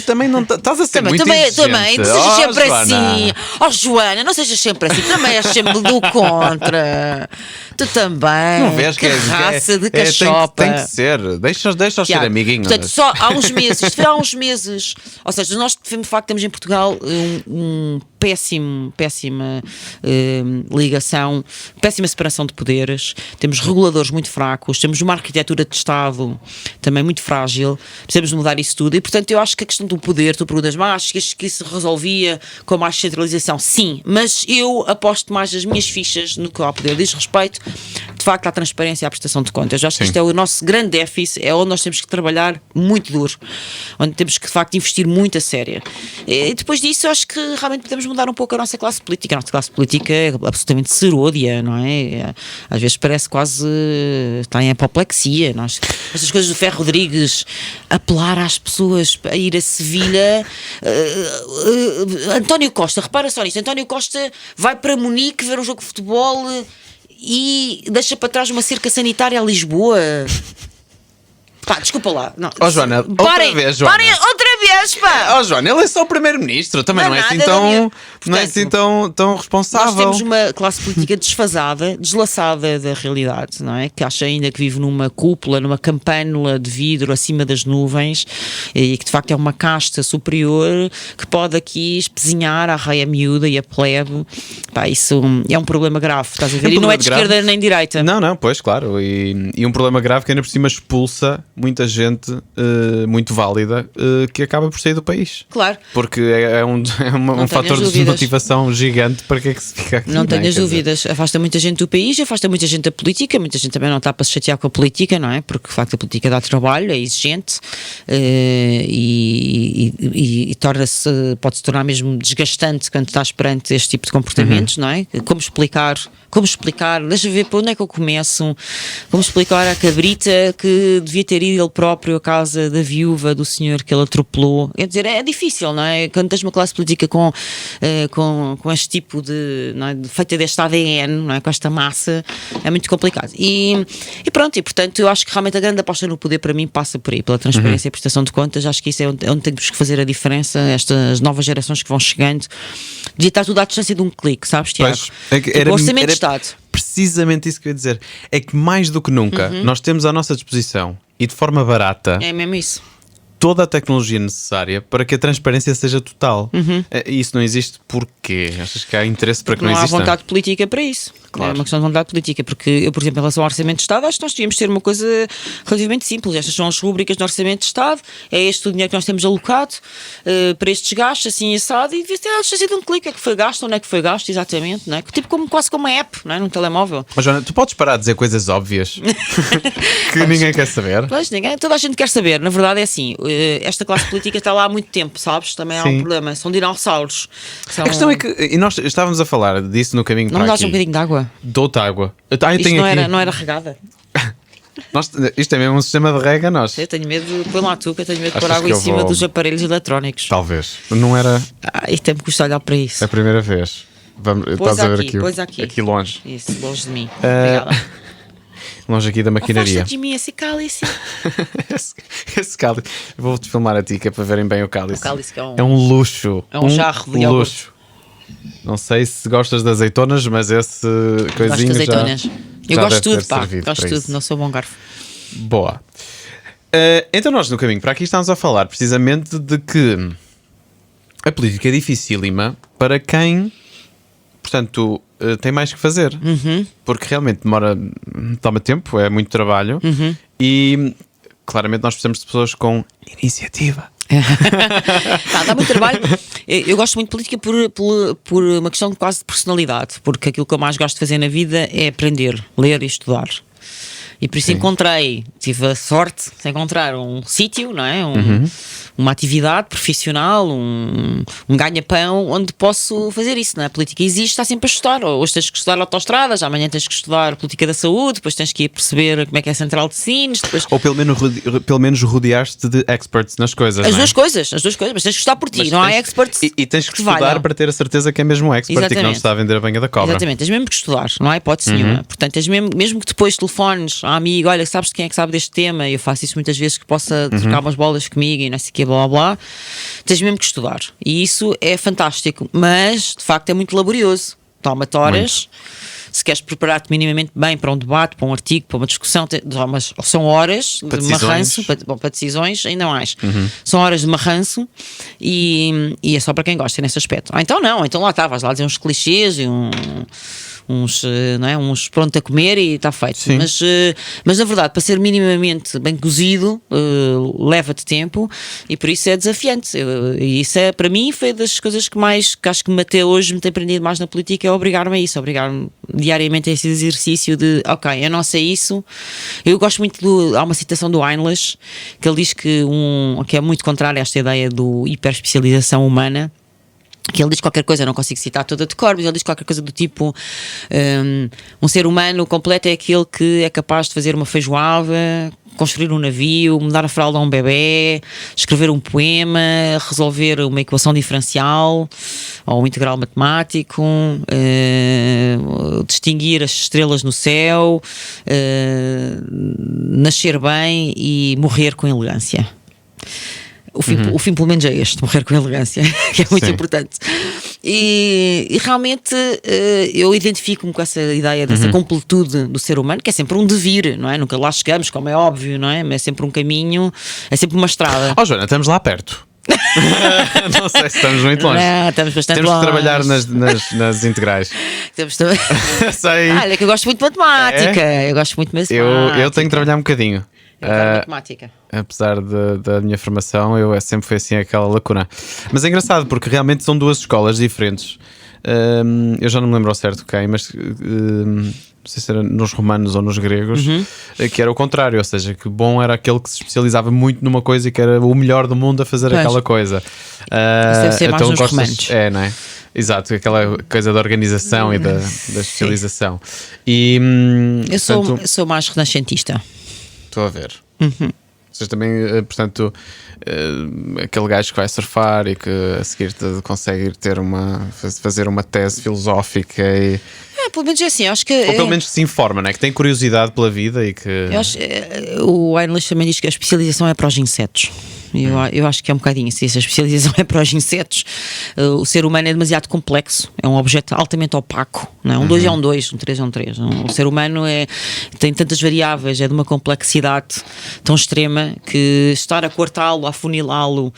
Também não estás a ser muito exigente. Também, não sejas sempre assim. Joana, não sejas sempre assim. Também és sempre do contra. Tu também. Não vês que raça de cachopa. Tem que ser. Deixa-os ser amiguinhos. Portanto, só há uns meses. Foi há uns meses. Ou seja, nós de facto temos em Portugal um péssima ligação, péssima separação de poderes, temos reguladores muito fracos, temos uma arquitetura de Estado também muito frágil, precisamos de mudar isso tudo e portanto eu acho que a questão do poder, tu perguntas, mas achas que isso se resolvia com mais centralização? Sim, mas eu aposto mais as minhas fichas no que ao poder diz respeito de facto à transparência e à prestação de contas. Eu acho que isto é o nosso grande déficit, é onde nós temos que trabalhar muito duro, onde temos que de facto investir muito a sério. E depois disso eu acho que realmente podemos mudar um pouco a nossa classe política. A nossa classe política é absolutamente seródia, não é? Às vezes parece quase está em apoplexia. Estas coisas do Ferro Rodrigues apelar às pessoas a ir a Sevilha. António Costa, repara só nisto, António Costa vai para Munique ver um jogo de futebol e deixa para trás uma cerca sanitária a Lisboa. Pá, desculpa lá. Joana, outra vez, Joana. Parem outra vez, pá. Joana, ele é só o primeiro-ministro, também não é assim tão responsável. Nós temos uma classe política desfasada, deslaçada da realidade, não é? Que acha ainda que vive numa cúpula, numa campânula de vidro acima das nuvens e que de facto é uma casta superior que pode aqui espezinhar a raia miúda e a plebe. Pá, isso é um problema grave, estás a ver? E não é de esquerda nem de direita. Não, pois, claro. E um problema grave que ainda por cima expulsa muita gente muito válida que acaba por sair do país. Claro. Porque é um fator de desmotivação gigante para que é que se fica aqui. Não tenhas dúvidas. Afasta muita gente do país, afasta muita gente da política, muita gente também não está para se chatear com a política, não é? Porque de facto a política dá trabalho, é exigente e pode-se tornar mesmo desgastante quando estás perante este tipo de comportamentos, não é? Como explicar, deixa ver para onde é que eu começo, como explicar à cabrita que devia ter ido ele próprio à casa da viúva do senhor que ele atropelou. Quer dizer, é difícil, não é? Quando tens uma classe política com este tipo de, não é? Feita deste ADN, não é? Com esta massa, é muito complicado. E pronto, e portanto eu acho que realmente a grande aposta no poder para mim passa por aí, pela transparência e prestação de contas. Acho que isso é onde temos que fazer a diferença. Estas novas gerações que vão chegando, devia estar tudo à distância de um clique, sabes, Tiago? O orçamento de Estado. Precisamente isso que eu ia dizer. É que mais do que nunca nós temos à nossa disposição e de forma barata. É mesmo isso. toda a tecnologia necessária para que a transparência seja total. E isso não existe porquê? Achas que há interesse para que não exista? Não há vontade política para isso. Claro. É uma questão de vontade política, porque eu, por exemplo, em relação ao Orçamento de Estado, acho que nós devíamos ter uma coisa relativamente simples. Estas são as rubricas do Orçamento de Estado, é este o dinheiro que nós temos alocado para estes gastos, assim assado, e devia ter sido um clique, é que foi gasto, onde é que foi gasto, exatamente, não é? Tipo quase como uma app, não é? Num telemóvel. Mas Joana, tu podes parar de dizer coisas óbvias que ninguém quer saber? Pois, toda a gente quer saber. Na verdade é assim, esta classe política está lá há muito tempo, sabes? Também há um problema, são dinossauros. A questão é que, e nós estávamos a falar disso no caminho para aqui. Não me dás um bocadinho de água? Dou-te água. Isto não era regada? Isto é mesmo um sistema de rega, nós. Eu tenho medo de pôr lá tu, eu tenho medo de pôr água em cima dos aparelhos eletrónicos. Talvez. Não era. Isto tem-me custado olhar para isso. É a primeira vez. Estás a ver aqui longe. Isso, longe de mim. Obrigada. Longe aqui da maquinaria. Afasta de mim esse cálice. esse cálice. Vou-te filmar a ti, que é para verem bem o cálice. O cálice que é um luxo. É um jarro de luxo. Não sei se gostas de azeitonas, mas esse coisinho gosto de azeitonas. Eu gosto de tudo, pá. Gosto de tudo, isso. não sou bom garfo. Boa. Então nós no caminho para aqui estamos a falar precisamente de que a política é dificílima para quem, portanto, tem mais que fazer. Porque realmente toma tempo, é muito trabalho e claramente nós precisamos de pessoas com iniciativa. Dá muito trabalho. Eu gosto muito de política por uma questão quase de personalidade, porque aquilo que eu mais gosto de fazer na vida é aprender, ler e estudar. E por isso tive a sorte de encontrar um sítio, não é? Uma atividade profissional, um ganha-pão onde posso fazer isso, não é? A política existe, está sempre a estudar. Hoje tens que estudar autoestradas, amanhã tens que estudar política da saúde, depois tens que ir perceber como é que é a central de Sines. Depois... Ou pelo menos rodeaste de experts nas coisas. As duas coisas, mas tens que estudar por ti, não há experts. E tens que estudar para ter a certeza que é mesmo expert. Exatamente. E que não te está a vender a banha da cobra. Exatamente, tens mesmo que estudar, não há hipótese nenhuma. Portanto, tens mesmo que depois telefones a amigo, olha, sabes de quem é que sabe deste tema? Eu faço isso muitas vezes, que possa trocar umas bolas comigo e não sei o que, blá blá. Tens mesmo que estudar. E isso é fantástico, mas de facto é muito laborioso. Toma-te horas. Se queres preparar-te minimamente bem para um debate, para um artigo, para uma discussão, são horas para de marranço, para decisões, ainda mais. São horas de marranço e é só para quem gosta nesse aspecto. Então lá estavas lá a dizer uns clichês e uns pronto a comer e está feito. Mas na verdade, para ser minimamente bem cozido, leva-te tempo e por isso é desafiante. E isso para mim foi das coisas que acho que até hoje me tem aprendido mais na política, é obrigar-me a isso, obrigar-me diariamente a esse exercício de eu não sei isso. Eu gosto muito há uma citação do Heinrich que ele diz que é muito contrário a esta ideia do hiperespecialização humana, que ele diz qualquer coisa, eu não consigo citar toda de cor, mas ele diz qualquer coisa do tipo um ser humano completo é aquele que é capaz de fazer uma feijoada, construir um navio, mudar a fralda a um bebê, escrever um poema, resolver uma equação diferencial ou um integral matemático, distinguir as estrelas no céu, nascer bem e morrer com elegância. O fim pelo menos é este, morrer com elegância, que é muito importante. E realmente eu identifico-me com essa ideia dessa completude do ser humano, que é sempre um devir, não é? Nunca lá chegamos, como é óbvio, não é? Mas é sempre um caminho, é sempre uma estrada. Joana, estamos lá perto. Não sei se estamos muito longe. Não, estamos bastante Temos longe. de trabalhar nas integrais. Sei. Olha, que eu gosto muito de matemática. Eu gosto muito de matemática. Eu tenho que trabalhar um bocadinho. Matemática. Apesar da minha formação, eu sempre foi assim aquela lacuna. Mas é engraçado porque realmente são duas escolas diferentes. Eu já não me lembro ao certo quem, mas não sei se era nos romanos ou nos gregos, que era o contrário, ou seja, que bom era aquele que se especializava muito numa coisa e que era o melhor do mundo a fazer aquela coisa. Isso deve ser mais nos romanos. Não é? Exato, aquela coisa da organização e da especialização. E, eu sou mais renascentista. Estou a ver. Vocês também, portanto, aquele gajo que vai surfar e que a seguir consegue fazer uma tese filosófica e... pelo menos é assim, acho que... Ou pelo menos que se informa, não é? Que tem curiosidade pela vida e que... O Heinrich também diz que a especialização é para os insetos. Eu acho que é um bocadinho assim. Se a especialização é para os insetos, o ser humano é demasiado complexo, é um objeto altamente opaco, não é? Um 2 é um 2, um 3 é um 3. O ser humano tem tantas variáveis, é de uma complexidade tão extrema que estar a cortá-lo, a afunilá-lo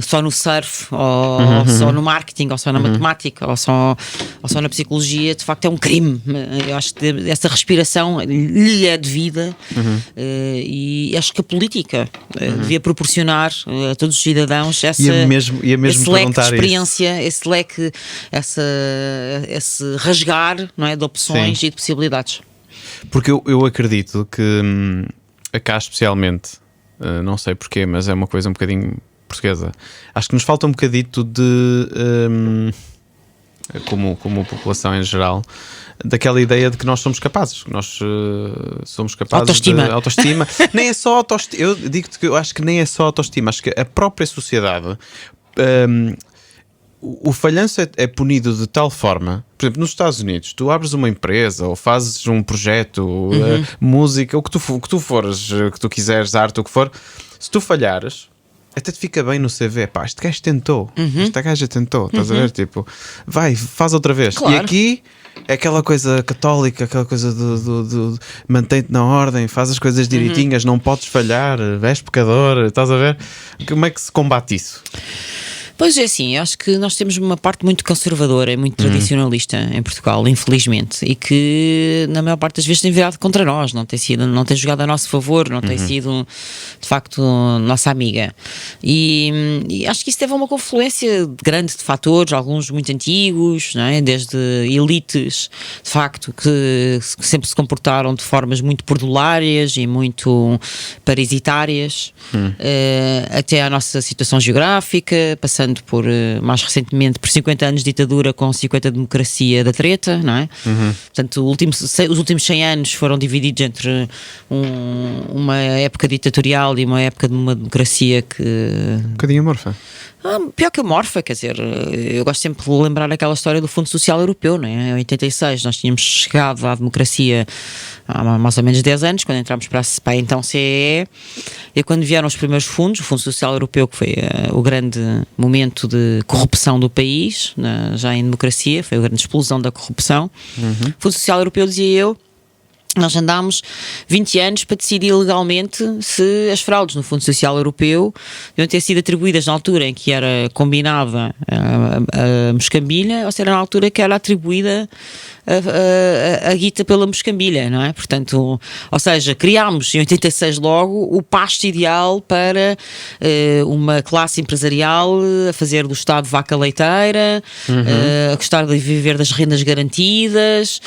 só no surf, ou só no marketing, ou só na matemática, ou só na psicologia, de facto é um crime. Eu acho que essa respiração lhe é devida, e acho que a política devia proporcionar a todos os cidadãos esse leque de experiência, esse leque, esse rasgar, não é, de opções. Sim. E de possibilidades. Porque eu acredito que cá especialmente, não sei porquê, mas é uma coisa um bocadinho portuguesa. Acho que nos falta um bocadito de como população em geral, daquela ideia de que nós somos capazes, que nós somos capazes autoestima. De autoestima. Nem é só autoestima, eu digo-te que eu acho que nem é só autoestima, acho que a própria sociedade, o falhanço é punido de tal forma. Por exemplo, nos Estados Unidos, tu abres uma empresa ou fazes um projeto, música, o que tu fores, que tu quiseres, arte, o que for, se tu falhares, até te fica bem no CV. Pá, este gajo tentou, esta gaja tentou, estás a ver? Tipo, vai, faz outra vez. Claro. E aqui é aquela coisa católica, aquela coisa de mantém-te na ordem, faz as coisas direitinhas, não podes falhar, és pecador, estás a ver? Como é que se combate isso? Pois é, assim, acho que nós temos uma parte muito conservadora e muito tradicionalista em Portugal, infelizmente, e que na maior parte das vezes tem virado contra nós, não tem jogado a nosso favor, não tem sido de facto nossa amiga. E acho que isso teve uma confluência grande de fatores, alguns muito antigos, não é? Desde elites de facto que sempre se comportaram de formas muito perdulárias e muito parasitárias, até à nossa situação geográfica, passando por, mais recentemente, por 50 anos de ditadura com 50 de democracia da treta, não é? Portanto, os últimos 100 anos foram divididos entre uma época ditatorial e uma época de uma democracia que... Um bocadinho amorfa. Pior que amorfa, quer dizer, eu gosto sempre de lembrar aquela história do Fundo Social Europeu, não é? Em 86 nós tínhamos chegado à democracia há mais ou menos 10 anos, quando entramos para a então CEE, e quando vieram os primeiros fundos, o Fundo Social Europeu, que foi o grande momento de corrupção do país, já em democracia, foi a grande explosão da corrupção. O Fundo Social Europeu, dizia eu, nós andámos 20 anos para decidir legalmente se as fraudes no Fundo Social Europeu deviam ter sido atribuídas na altura em que era combinada a moscambilha ou se era na altura que era atribuída a guita pela moscambilha, não é? Portanto, ou seja, criámos em 86 logo o pasto ideal para uma classe empresarial a fazer do Estado vaca leiteira, a gostar de viver das rendas garantidas,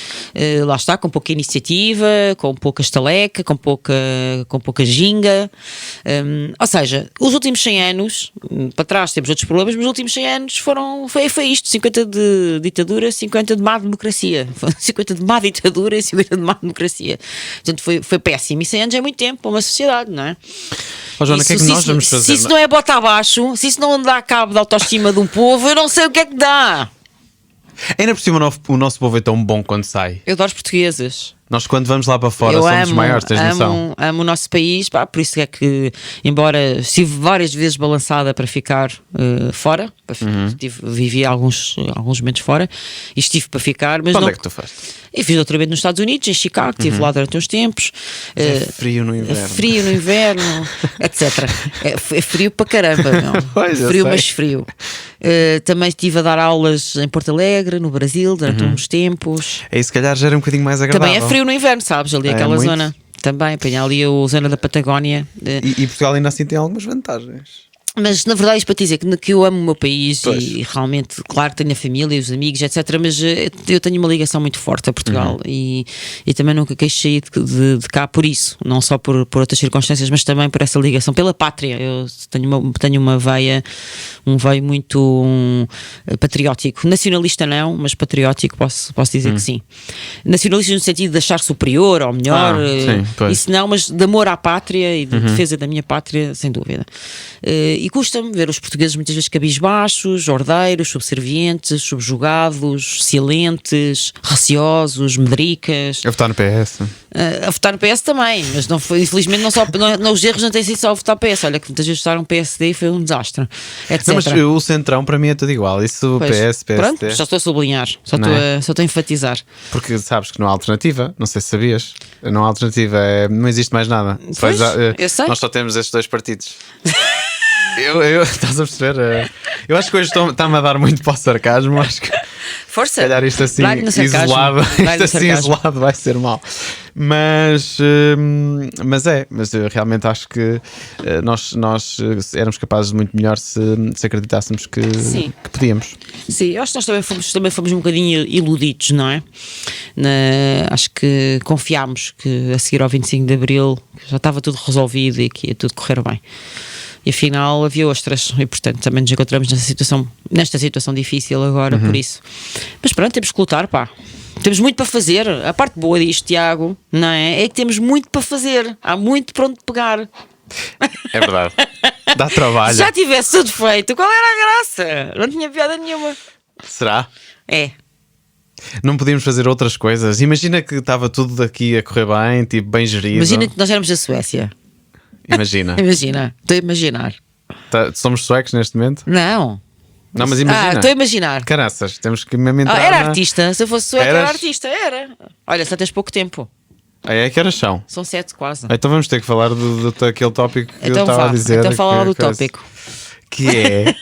lá está, com pouca iniciativa, com pouca estaleca, com pouca ginga, ou seja, os últimos 100 anos, para trás temos outros problemas, mas os últimos 100 anos foi isto, 50 de ditadura, 50 de má democracia, 50 de má ditadura e 50 de má democracia. Portanto, foi péssimo, e 100 anos é muito tempo para uma sociedade, não é? Oh, Joana, o que é que nós vamos fazer? Se isso não é bota abaixo, se isso não dá cabo da autoestima de um povo, eu não sei o que é que dá. Ainda por cima o nosso povo é tão bom quando sai. Eu adoro os portugueses. Nós quando vamos lá para fora somos maiores, tens noção? Amo o nosso país, pá, por isso é que, embora estive várias vezes balançada para ficar fora, vivi alguns momentos fora e estive para ficar, mas onde não... é que tu foste? Eu fiz doutoramento nos Estados Unidos, em Chicago, estive lá durante uns tempos. É frio no inverno. Frio no inverno, etc. É frio para caramba, não? Pois, frio, mas frio. Também estive a dar aulas em Porto Alegre, no Brasil, durante uns tempos. Aí se calhar já era um bocadinho mais agradável. Também é frio no inverno, sabes? Ali aquela zona. Também, apanhar ali a zona da Patagónia. E Portugal ainda assim tem algumas vantagens. Mas na verdade isto para te dizer que eu amo o meu país. Pois. E realmente, claro, tenho a família, os amigos, etc. Mas eu tenho uma ligação muito forte a Portugal e também nunca quis sair de cá por isso, não só por outras circunstâncias, mas também por essa ligação, pela pátria. Eu tenho um veio muito patriótico, nacionalista não, mas patriótico posso dizer que sim. Nacionalista no sentido de achar superior ou melhor, sim, isso não, mas de amor à pátria e de defesa da minha pátria, sem dúvida. E custa-me ver os portugueses muitas vezes cabisbaixos, ordeiros, subservientes, subjugados, silentes, receosos, medricas. A votar no PS. A votar no PS também, mas não foi, infelizmente os erros não têm sido só a votar PS. Olha que muitas vezes votaram PSD e foi um desastre, etc. Não, mas o centrão para mim é tudo igual. Isso, pois, PS, PSD. Pronto, só estou a sublinhar, só estou a enfatizar. Porque sabes que não há alternativa, não sei se sabias. Não há alternativa, não existe mais nada. Pois, eu sei. Nós só temos estes 2 partidos. Estás a perceber? Eu acho que hoje está-me a dar muito para o sarcasmo. Acho que força. Se calhar isto assim isolado vai ser mau. Mas realmente acho que nós éramos capazes de muito melhor se acreditássemos que podíamos. Sim, eu acho que nós também fomos um bocadinho iludidos, não é? Acho que confiámos que a seguir ao 25 de Abril já estava tudo resolvido e que ia tudo correr bem. E afinal havia ostras, e portanto também nos encontramos nesta situação difícil agora, por isso. Mas pronto, temos que lutar, pá. Temos muito para fazer. A parte boa disto, Tiago, não é? É que temos muito para fazer. Há muito para onde pegar. É verdade. Dá trabalho. Se já tivesse tudo feito, qual era a graça? Não tinha piada nenhuma. Será? É. Não podíamos fazer outras coisas. Imagina que estava tudo daqui a correr bem, tipo, bem gerido. Imagina que nós éramos da Suécia. Imagina. Estou a imaginar. Somos suecos neste momento? Não, mas imagina. Estou a imaginar. Caraças, temos que mesmo entrar. Era artista, se eu fosse sueco era artista, era. Olha, só tens pouco tempo. Que horas são? São 7 quase. Então vamos ter que falar daquele tópico que eu estava a dizer. Então fala lá do tópico. Que é.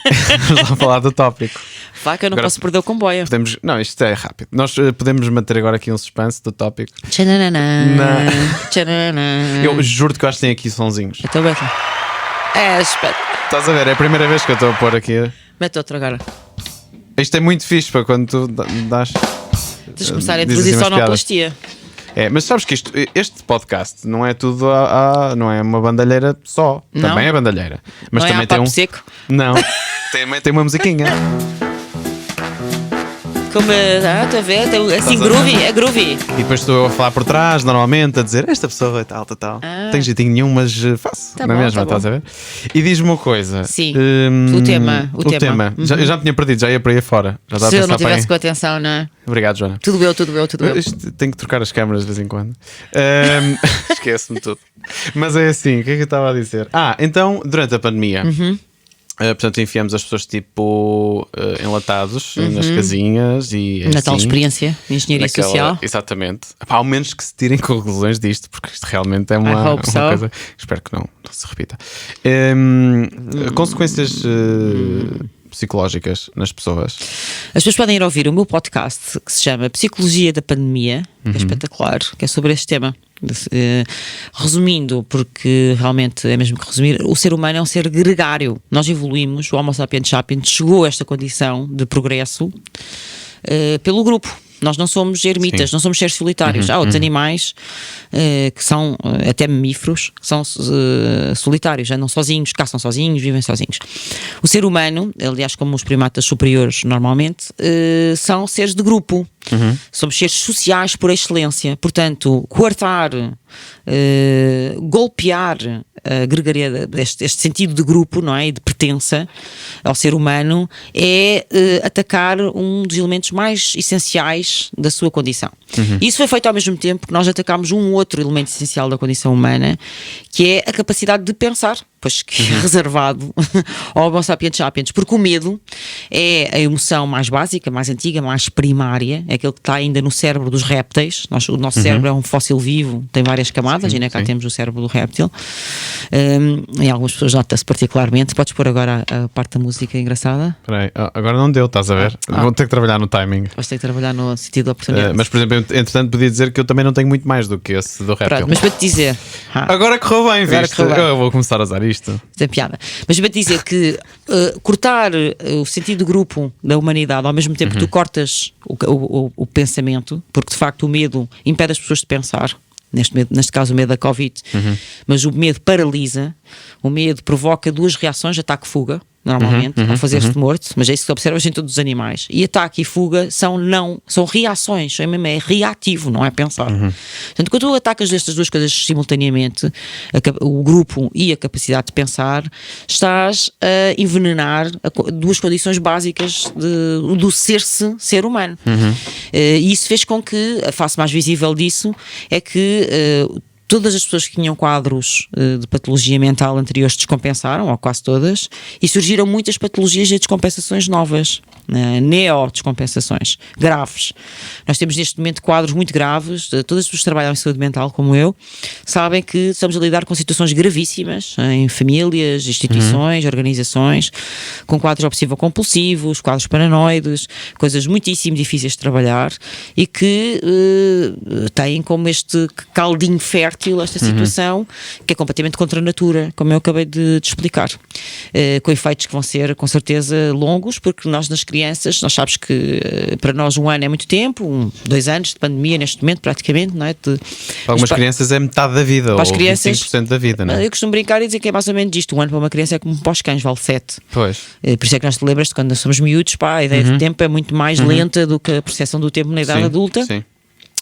Vamos lá falar do tópico. Vá que eu não posso perder o comboio. Não, isto é rápido. Nós podemos manter agora aqui um suspense do tópico. Eu juro-te que eu acho que tem aqui sonzinhos. Estou bem. Espera. Estás a ver? É a primeira vez que eu estou a pôr aqui. Mete outro agora. Isto é muito fixe para quando tu dás. Tens de começar a introduzir sonoplastia. Mas sabes que este podcast não é tudo não é uma bandalheira só. Não. Também é bandalheira. Mas não também é tem seco? Não. Também tem uma musiquinha. Como estou a ver, assim groovy, é groovy. E depois estou eu a falar por trás, normalmente, a dizer esta pessoa é tal. Não tem jeitinho nenhum, mas faço. Tá não bom, é mesmo? tá Estás a ver? E diz-me uma coisa. Sim. O tema. Eu já me tinha perdido, já ia para aí fora. Já se eu não tivesse com atenção, não é? Obrigado, Joana. Tudo eu. Tenho que trocar as câmaras de vez em quando. Esquece-me tudo. Mas é assim, o que é que eu estava a dizer? Então, durante a pandemia. Portanto, enfiamos as pessoas tipo enlatados nas casinhas e na tal experiência de engenharia social. Exatamente. Ao menos que se tirem conclusões disto, porque isto realmente é uma coisa. Espero que não se repita. Consequências psicológicas nas pessoas. As pessoas podem ir ouvir o meu podcast que se chama Psicologia da Pandemia, que é espetacular, que é sobre este tema. Resumindo, porque realmente é mesmo que resumir, o ser humano é um ser gregário. Nós evoluímos, o Homo sapiens sapiens chegou a esta condição de progresso pelo grupo. Nós não somos ermitas, não somos seres solitários. Há outros animais que são, até mamíferos, que são solitários, andam sozinhos, caçam sozinhos, vivem sozinhos. O ser humano, aliás, como os primatas superiores normalmente, são seres de grupo. Somos seres sociais por excelência. Portanto, coartar, golpear a gregariedade, este sentido de grupo, não é? E de pertença ao ser humano é atacar um dos elementos mais essenciais da sua condição. Isso foi feito ao mesmo tempo que nós atacámos um outro elemento essencial da condição humana, que é a capacidade de pensar, pois que é reservado ao Homo sapiens sapiens, porque o medo é a emoção mais básica, mais antiga, mais primária, é aquele que está ainda no cérebro dos répteis. O nosso cérebro é um fóssil vivo, tem várias camadas, e cá temos o cérebro do réptil. Em algumas pessoas nota-se particularmente. Podes pôr agora a parte da música engraçada? Espera aí, agora não deu, estás a ver? Vou ter que trabalhar no timing. Vais ter que trabalhar no sentido da oportunidade. Mas, por exemplo, entretanto, podia dizer que eu também não tenho muito mais do que esse do réptil. Pronto, mas para te dizer... Agora correu bem, viste? Eu vou começar a usar isto. Tem piada. Mas para te dizer que cortar o sentido de grupo da humanidade ao mesmo tempo que tu cortas o pensamento, porque de facto o medo impede as pessoas de pensar. Neste caso o medo da Covid, mas o medo paralisa, o medo provoca duas reações, ataque-fuga, normalmente, ao fazer-se morto, mas é isso que observas em todos os animais. E ataque e fuga são reações, é reativo, não é pensar. Portanto, quando tu atacas estas duas coisas simultaneamente, o grupo e a capacidade de pensar, estás a envenenar duas condições básicas do ser humano. E isso fez com que, a face mais visível disso é que todas as pessoas que tinham quadros de patologia mental anteriores descompensaram, ou quase todas, e surgiram muitas patologias e descompensações novas, neo-descompensações graves. Nós temos neste momento quadros muito graves. Todas as pessoas que trabalham em saúde mental, como eu, sabem que estamos a lidar com situações gravíssimas em famílias, instituições, organizações, com quadros obsessivo-compulsivos, quadros paranoides, coisas muitíssimo difíceis de trabalhar e que têm como este caldinho fértil esta situação, que é completamente contra a natura, como eu acabei de explicar, com efeitos que vão ser com certeza longos, porque nós nas crianças, nós sabes que para nós um ano é muito tempo, 2 anos de pandemia neste momento praticamente, não é? Para algumas crianças é metade da vida, para ou 25% da vida, não é? Eu costumo brincar e dizer que é mais ou menos isto, um ano para uma criança é como para os cães, vale 7. Pois. Por isso é que nós te lembras de quando nós somos miúdos, a ideia de tempo é muito mais lenta do que a percepção do tempo na idade adulta. Sim.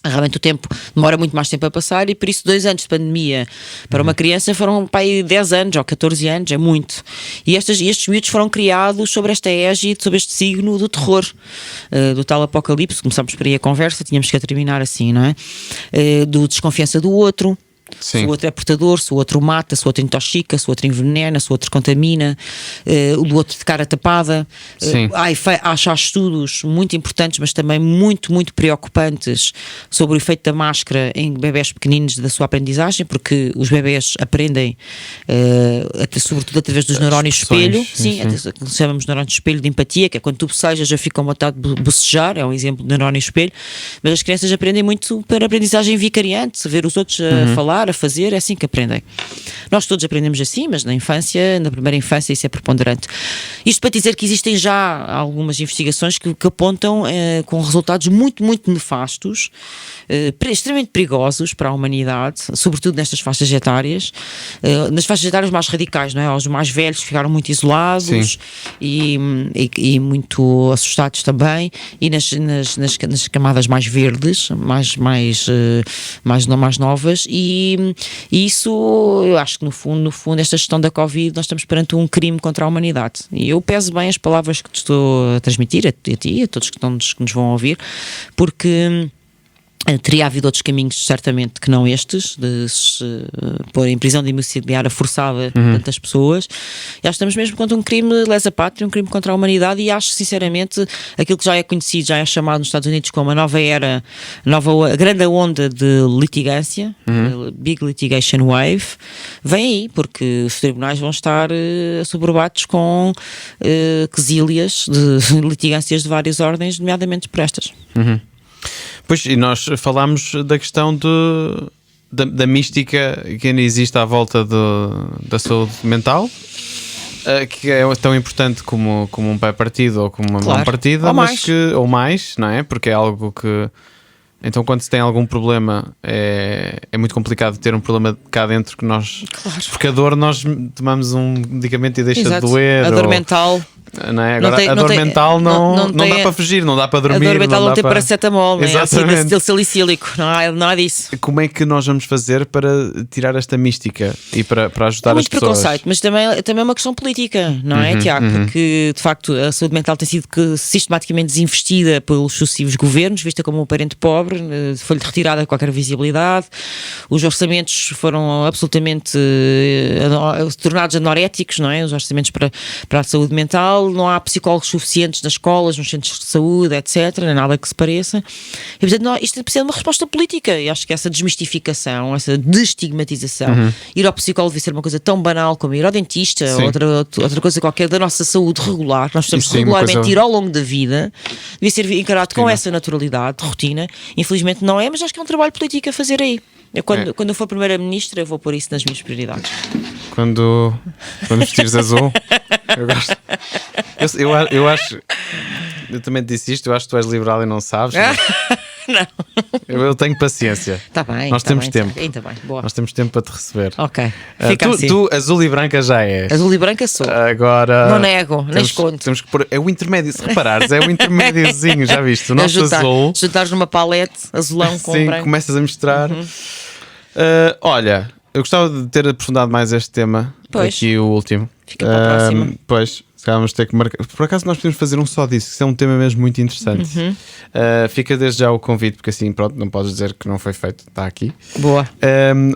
Realmente o tempo demora muito mais tempo a passar e por isso 2 anos de pandemia para uma criança foram 10 anos ou 14 anos, é muito. E estes miúdos foram criados sobre esta égide, sobre este signo do terror, do tal apocalipse. Começamos por aí a conversa, tínhamos que terminar assim, não é? Do desconfiança do outro. Sim. Se o outro é portador, se o outro mata, se o outro intoxica, se o outro envenena, se o outro contamina, o do outro de cara tapada. Há estudos muito importantes, mas também muito, muito preocupantes sobre o efeito da máscara em bebés pequeninos da sua aprendizagem, porque os bebés aprendem sobretudo através dos neurónios espelho. Sim. Chamamos de neurónios espelho de empatia, que é quando tu bocejas já fica com vontade de bocejar, é um exemplo de neurónio espelho. Mas as crianças aprendem muito para aprendizagem vicariante, ver os outros a falar, a fazer, é assim que aprendem. Nós todos aprendemos assim, mas na primeira infância isso é preponderante. Isto para dizer que existem já algumas investigações que apontam com resultados muito, muito nefastos, extremamente perigosos para a humanidade, sobretudo nestas faixas etárias, nas faixas etárias mais radicais, não é? Os mais velhos ficaram muito isolados e muito assustados também, e nas camadas mais verdes, mais novas, e isso, eu acho que no fundo esta gestão da Covid, nós estamos perante um crime contra a humanidade, e eu peso bem as palavras que te estou a transmitir a ti e a todos que nos vão ouvir, porque teria havido outros caminhos, certamente, que não estes, de se pôr em prisão domiciliar forçada tantas pessoas. E acho que estamos mesmo contra um crime lesa pátria, um crime contra a humanidade, e acho sinceramente aquilo que já é conhecido, já é chamado nos Estados Unidos como a nova era, a grande onda de litigância, Big Litigation Wave, vem aí, porque os tribunais vão estar assoberbados com quesílias de litigâncias de várias ordens, nomeadamente por estas. Pois, e nós falámos da questão da mística que ainda existe à volta da saúde mental, que é tão importante como um pé partido ou como uma mão partida, ou mais, não é? Porque é algo que... Então, quando se tem algum problema, é muito complicado ter um problema cá dentro que nós... Claro. Porque a dor, nós tomamos um medicamento e deixa de doer. A dor mental... Não é? Agora, a dor mental não dá para fugir, não dá para dormir. A dor mental não tem paracetamol, não é? Ácido salicílico, não há disso. Como é que nós vamos fazer para tirar esta mística e para ajudar as pessoas? Muito preconceito, mas também é uma questão política, não é, Tiago? Porque, de facto, a saúde mental tem sido sistematicamente desinvestida pelos sucessivos governos, vista como um parente pobre, foi-lhe retirada qualquer visibilidade, os orçamentos foram absolutamente tornados anoréticos, não é? Os orçamentos para a saúde mental. Não há psicólogos suficientes nas escolas, nos centros de saúde, etc. Nem nada que se pareça. E, portanto, isto precisa de uma resposta política. E acho que essa desmistificação, essa desestigmatização, ir ao psicólogo deve ser uma coisa tão banal como ir ao dentista, ou outra coisa qualquer da nossa saúde regular. Nós precisamos regularmente ir ao longo da vida. Devia ser encarado com essa naturalidade, rotina. Infelizmente não é, mas acho que é um trabalho político a fazer aí. Quando eu for primeira-ministra, eu vou pôr isso nas minhas prioridades. Quando vestires azul, eu gosto. Eu acho, eu também te disse isto, eu acho que tu és liberal e não sabes. Não. Eu tenho paciência. Está bem. Nós temos tempo. Ainda bem, boa. Nós temos tempo para te receber. Ok. Fica assim. Tu, azul e branca já és. Azul e branca sou. Agora. Não nego, nem escondo. Temos que pôr. É o intermédio, se reparares, é o intermédiozinho, já viste? O nosso azul. Juntares numa palete, azulão com Sim, branco. começas a misturar. Olha, eu gostava de ter aprofundado mais este tema. Pois. Aqui o último. Fica para a próxima. Pois, se calhar vamos ter que marcar. Por acaso nós podemos fazer um só disso, que isso é um tema mesmo muito interessante. Fica desde já o convite, porque assim, pronto, não podes dizer que não foi feito, está aqui. Boa.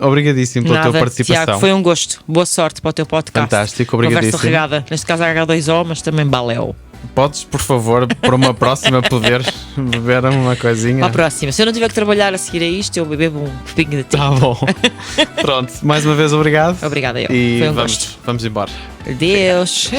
Obrigadíssimo pela tua participação. Tiago, foi um gosto. Boa sorte para o teu podcast. Fantástico, obrigadíssimo. Conversa regada. Neste caso H2O, mas também baléu. Podes, por favor, para uma próxima poderes beber uma coisinha? Para a próxima. Se eu não tiver que trabalhar a seguir a isto, eu bebo um pingo de ti. Tá bom. Pronto, mais uma vez obrigado. Obrigada eu. E foi um gosto. Vamos embora. Adeus.